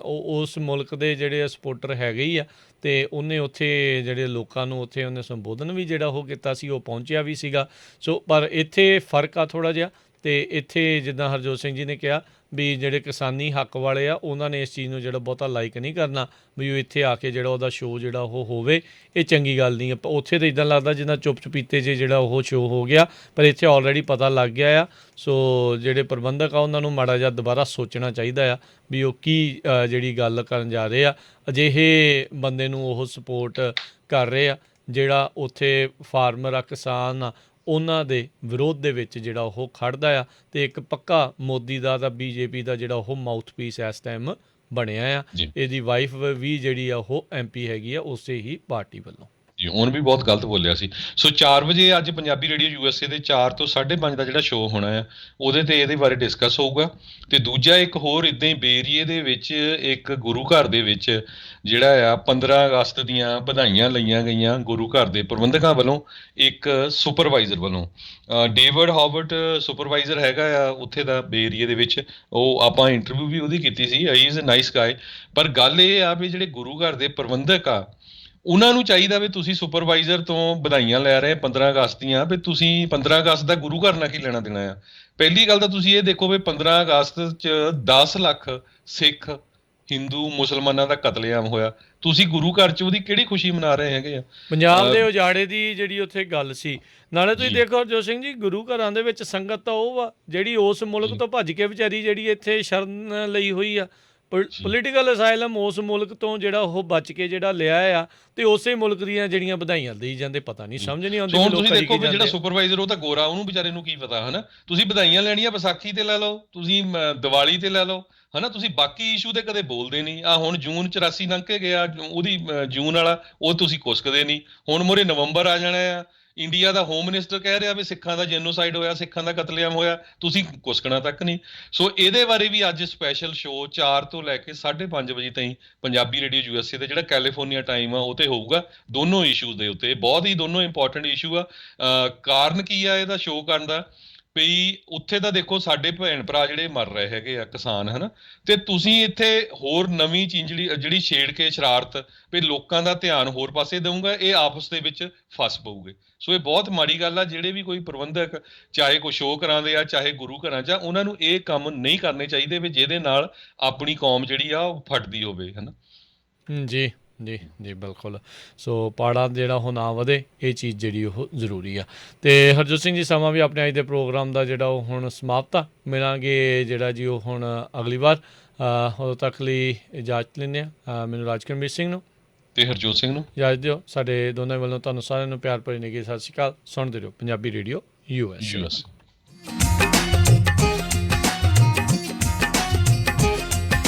ਉਸ ਮੁਲਕ ਦੇ ਜਿਹੜੇ ਸਪੋਰਟਰ ਹੈਗੇ ਹੀ ਆ, ਅਤੇ ਉਹਨੇ ਉੱਥੇ ਜਿਹੜੇ ਲੋਕਾਂ ਨੂੰ ਉੱਥੇ ਉਹਨੇ ਸੰਬੋਧਨ ਵੀ ਜਿਹੜਾ ਉਹ ਕੀਤਾ ਸੀ, ਉਹ ਪਹੁੰਚਿਆ ਵੀ ਸੀਗਾ। ਸੋ ਪਰ ਇੱਥੇ ਫਰਕ ਆ ਥੋੜ੍ਹਾ ਜਿਹਾ। ਅਤੇ ਇੱਥੇ ਜਿੱਦਾਂ ਹਰਜੋਤ ਸਿੰਘ ਜੀ ਨੇ ਕਿਹਾ ਵੀ ਜਿਹੜੇ ਕਿਸਾਨੀ ਹੱਕ ਵਾਲੇ ਆ ਉਹਨਾਂ ਨੇ ਇਸ ਚੀਜ਼ ਨੂੰ ਜਿਹੜਾ ਬਹੁਤਾ ਲਾਈਕ ਨਹੀਂ ਕਰਨਾ ਵੀ ਉਹ ਇੱਥੇ ਆ ਕੇ ਜਿਹੜਾ ਉਹਦਾ ਸ਼ੋਅ ਜਿਹੜਾ ਉਹ ਹੋਵੇ। ਇਹ ਚੰਗੀ ਗੱਲ ਨਹੀਂ। ਉੱਥੇ ਤਾਂ ਇੱਦਾਂ ਲੱਗਦਾ ਜਿੱਦਾਂ ਚੁੱਪ ਚੁਪੀਤੇ 'ਚ ਜਿਹੜਾ ਉਹ ਸ਼ੋਅ ਹੋ ਗਿਆ, ਪਰ ਇੱਥੇ ਆਲਰੇਡੀ ਪਤਾ ਲੱਗ ਗਿਆ ਆ। ਸੋ ਜਿਹੜੇ ਪ੍ਰਬੰਧਕ ਆ ਉਹਨਾਂ ਨੂੰ ਮਾੜਾ ਜਿਹਾ ਦੁਬਾਰਾ ਸੋਚਣਾ ਚਾਹੀਦਾ ਆ ਵੀ ਉਹ ਕੀ ਜਿਹੜੀ ਗੱਲ ਕਰਨ ਜਾ ਰਹੇ ਆ। ਅਜਿਹੇ ਬੰਦੇ ਨੂੰ ਉਹ ਸਪੋਰਟ ਕਰ ਰਹੇ ਆ ਜਿਹੜਾ ਉੱਥੇ ਫਾਰਮਰ ਆ, ਕਿਸਾਨ ਆ, ਉਹਨਾਂ ਦੇ ਵਿਰੋਧ ਦੇ ਵਿੱਚ ਜਿਹੜਾ ਉਹ ਖੜ੍ਹਦਾ ਆ। ਅਤੇ ਇੱਕ ਪੱਕਾ ਮੋਦੀ ਦਾ ਤਾਂ BJP ਦਾ ਜਿਹੜਾ ਉਹ ਮਾਊਥ ਪੀਸ ਇਸ ਟਾਈਮ ਬਣਿਆ ਆ। ਇਹਦੀ ਵਾਈਫ ਵੀ ਜਿਹੜੀ ਆ ਉਹ MP ਹੈਗੀ ਆ ਉਸੇ ਹੀ ਪਾਰਟੀ ਵੱਲੋਂ। ਜੀ, ਉਹਨੇ ਵੀ ਬਹੁਤ ਗਲਤ ਬੋਲਿਆ ਸੀ। ਸੋ 4 ਵਜੇ ਅੱਜ ਪੰਜਾਬੀ ਰੇਡੀਓ USA ਦੇ 4 ਤੋਂ 5:30 ਦਾ ਜਿਹੜਾ ਸ਼ੋਅ ਹੋਣਾ ਆ, ਉਹਦੇ 'ਤੇ ਇਹਦੇ ਬਾਰੇ ਡਿਸਕਸ ਹੋਊਗਾ। ਅਤੇ ਦੂਜਾ ਇੱਕ ਹੋਰ ਇੱਦਾਂ ਹੀ ਬੇ ਏਰੀਏ ਦੇ ਵਿੱਚ ਇੱਕ ਗੁਰੂ ਘਰ ਦੇ ਵਿੱਚ ਜਿਹੜਾ ਆ 15 ਅਗਸਤ ਦੀਆਂ ਵਧਾਈਆਂ ਲਈਆਂ ਗਈਆਂ ਗੁਰੂ ਘਰ ਦੇ ਪ੍ਰਬੰਧਕਾਂ ਵੱਲੋਂ, ਇੱਕ ਸੁਪਰਵਾਈਜ਼ਰ ਵੱਲੋਂ। ਡੇਵਿਡ ਹਾਵਰਟ ਸੁਪਰਵਾਈਜ਼ਰ ਹੈਗਾ ਆ ਉੱਥੇ ਦਾ ਬੇ ਏਰੀਏ ਦੇ ਵਿੱਚ। ਉਹ ਆਪਾਂ ਇੰਟਰਵਿਊ ਵੀ ਉਹਦੀ ਕੀਤੀ ਸੀ। ਹੀ ਇਜ਼ ਅ ਨਾਈਸ ਗਾਏ। ਪਰ ਗੱਲ ਇਹ ਆ ਵੀ ਜਿਹੜੇ ਗੁਰੂ ਘਰ ਦੇ ਪ੍ਰਬੰਧਕ ਆ ਉਹਨਾਂ ਨੂੰ ਚਾਹੀਦਾ ਵੀ ਤੁਸੀਂ ਸੁਪਰਵਾਈਜ਼ਰ ਤੋਂ ਵਧਾਈਆਂ ਲੈ ਰਹੇ 15 ਅਗਸਤ ਦੀਆਂ, ਵੀ ਤੁਸੀਂ 15 ਅਗਸਤ ਦਾ ਗੁਰੂ ਘਰ ਨਾਲ ਕੀ ਲੈਣਾ ਦੇਣਾ ਆ। ਪਹਿਲੀ ਗੱਲ ਤਾਂ ਤੁਸੀਂ ਇਹ ਦੇਖੋ ਵੀ 15 ਅਗਸਤ 'ਚ 10 ਲੱਖ ਸਿੱਖ, ਹਿੰਦੂ, ਮੁਸਲਮਾਨਾਂ ਦਾ ਕਤਲੇਆਮ ਹੋਇਆ, ਤੁਸੀਂ ਗੁਰੂ ਘਰ 'ਚ ਉਹਦੀ ਕਿਹੜੀ ਖੁਸ਼ੀ ਮਨਾ ਰਹੇ ਹੈਗੇ ਆ? ਪੰਜਾਬ ਦੇ ਉਜਾੜੇ ਦੀ ਜਿਹੜੀ ਉੱਥੇ ਗੱਲ ਸੀ। ਨਾਲੇ ਤੁਸੀਂ ਜੀ। ਦੇਖੋ ਹਰਜੋਤ ਸਿੰਘ ਜੀ, ਗੁਰੂ ਘਰਾਂ ਦੇ ਵਿੱਚ ਸੰਗਤ ਤਾਂ ਉਹ ਵਾ ਜਿਹੜੀ ਉਸ ਮੁਲਕ ਤੋਂ ਭੱਜ ਕੇ ਵਿਚਾਰੀ ਜਿਹੜੀ ਇੱਥੇ ਸ਼ਰਨ ਲਈ ਹੋਈ ਆ, ਪੋਲੀਟੀਕਲ ਅਸਾਈਲਮ ਉਸ ਮੁਲਕ ਤੋਂ ਜਿਹੜਾ ਉਹ ਬਚ ਕੇ ਜਿਹੜਾ ਲਿਆ ਆ, ਤੇ ਉਸੇ ਮੁਲਕ ਦੀਆਂ ਜਿਹੜੀਆਂ ਵਧਾਈਆਂ ਦੇਈ ਜਾਂਦੇ, ਪਤਾ ਨਹੀਂ ਸਮਝ ਨਹੀਂ ਆਉਂਦੀ। ਹੁਣ ਤੁਸੀਂ ਦੇਖੋ ਵੀ ਜਿਹੜਾ ਸੁਪਰਵਾਈਜ਼ਰ ਉਹ ਤਾਂ ਗੋਰਾ, ਉਹਨੂੰ ਵਿਚਾਰੇ ਨੂੰ ਕੀ ਪਤਾ ਹਨਾ। ਤੁਸੀਂ ਵਧਾਈਆਂ ਲੈਣੀਆਂ ਵਿਸਾਖੀ ਤੇ ਲੈ ਲਓ, ਤੁਸੀਂ ਦੀਵਾਲੀ ਤੇ ਲੈ ਲਓ ਹਨਾ, ਤੁਸੀਂ ਬਾਕੀ ਇਸ਼ੂ ਤੇ ਕਦੇ ਬੋਲਦੇ ਨਹੀਂ। ਆ ਹੁਣ ਜੂਨ 84 ਲੰਘ ਕੇ ਗਿਆ, ਉਹਦੀ ਜੂਨ ਵਾਲਾ ਉਹ ਤੁਸੀਂ ਕੁਸਕਦੇ ਨਹੀਂ। ਹੁਣ ਮੋਰੇ ਨਵੰਬਰ ਆ ਜਾਣਾ ਆ, ਇੰਡੀਆ ਦਾ ਹੋਮ ਮਿਨਿਸਟਰ ਕਹਿ ਰਿਹਾ ਵੀ ਸਿੱਖਾਂ ਦਾ ਜੈਨੋਸਾਈਡ ਹੋਇਆ, ਸਿੱਖਾਂ ਦਾ ਕਤਲੇਆਮ ਹੋਇਆ, ਤੁਸੀਂ ਕੁਸਕਣਾ ਤੱਕ ਨਹੀਂ। ਸੋ ਇਹਦੇ ਬਾਰੇ ਵੀ ਅੱਜ ਸਪੈਸ਼ਲ ਸ਼ੋਅ 4 ਤੋਂ ਲੈ ਕੇ 5:30 ਵਜੇ ਤਾਈਂ ਪੰਜਾਬੀ ਰੇਡੀਓ USA ਦੇ ਜਿਹੜਾ ਕੈਲੀਫੋਰਨੀਆ ਟਾਈਮ ਆ ਉਹ ਤੇ ਹੋਊਗਾ, ਦੋਨੋਂ ਇਸ਼ੂਜ਼ ਦੇ ਉੱਤੇ। ਬਹੁਤ ਹੀ ਦੋਨੋਂ ਇੰਪੋਰਟੈਂਟ ਇਸ਼ੂ ਆ। ਕਾਰਨ ਕੀ ਆ ਇਹਦਾ ਸ਼ੋਅ ਕਰਨ ਦਾ? ਵੀ ਉੱਥੇ ਤਾਂ ਦੇਖੋ ਸਾਡੇ ਭੈਣ ਭਰਾ ਜਿਹੜੇ ਮਰ ਰਹੇ ਹੈਗੇ ਆ, ਕਿਸਾਨ ਹਨਾ, ਤੇ ਤੁਸੀਂ ਇੱਥੇ ਹੋਰ ਨਵੀਂ ਚੀਜ਼ ਜਿਹੜੀ ਛੇੜ ਕੇ ਸ਼ਰਾਰਤ ਵੀ ਲੋਕਾਂ ਦਾ ਧਿਆਨ ਹੋਰ ਪਾਸੇ ਦਊਗਾ, ਇਹ ਆਪਸ ਦੇ ਵਿੱਚ ਫਸ ਪਊਗੇ। ਸੋ ਇਹ ਬਹੁਤ ਮਾੜੀ ਗੱਲ ਆ। ਜਿਹੜੇ ਵੀ ਕੋਈ ਪ੍ਰਬੰਧਕ ਚਾਹੇ ਕੋਈ ਸ਼ੋਅ ਕਰਾਉਂਦੇ ਆ, ਚਾਹੇ ਗੁਰੂ ਘਰਾਂ 'ਚ, ਉਹਨਾਂ ਨੂੰ ਇਹ ਕੰਮ ਨਹੀਂ ਕਰਨੇ ਚਾਹੀਦੇ ਵੀ ਜਿਹਦੇ ਨਾਲ ਆਪਣੀ ਕੌਮ ਜਿਹੜੀ ਆ ਉਹ ਫਟਦੀ ਹੋਵੇ ਹਨਾ। ਜੀ ਜੀ ਜੀ ਬਿਲਕੁਲ। ਸੋ ਪਾੜਾ ਜਿਹੜਾ ਉਹ ਨਾ ਵਧੇ, ਇਹ ਚੀਜ਼ ਜਿਹੜੀ ਉਹ ਜ਼ਰੂਰੀ ਆ। ਤੇ ਹਰਜੋਤ ਸਿੰਘ ਜੀ, ਸਮਾਂ ਵੀ ਆਪਣੇ ਅੱਜ ਦੇ ਪ੍ਰੋਗਰਾਮ ਦਾ ਜਿਹੜਾ ਉਹ ਹੁਣ ਸਮਾਪਤ ਆ। ਮਿਲਾਂਗੇ ਜਿਹੜਾ ਜੀ ਉਹ ਹੁਣ ਅਗਲੀ ਵਾਰ। ਉਦੋਂ ਤੱਕ ਲਈ ਇਜਾਜ਼ਤ ਲੈਂਦੇ ਹਾਂ। ਮੈਨੂੰ ਰਾਜਕਰਮਵੀਰ ਸਿੰਘ ਨੂੰ ਤੇ ਹਰਜੋਤ ਸਿੰਘ ਨੂੰ ਇਜਾਜ਼ਤ ਦਿਓ। ਸਾਡੇ ਦੋਨਾਂ ਵੱਲੋਂ ਤੁਹਾਨੂੰ ਸਾਰਿਆਂ ਨੂੰ ਪਿਆਰ ਭਰੀ ਨਿੱਘੀ ਸਤਿ ਸ਼੍ਰੀ ਅਕਾਲ। ਸੁਣਦੇ ਰਹੋ ਪੰਜਾਬੀ ਰੇਡੀਓ USA।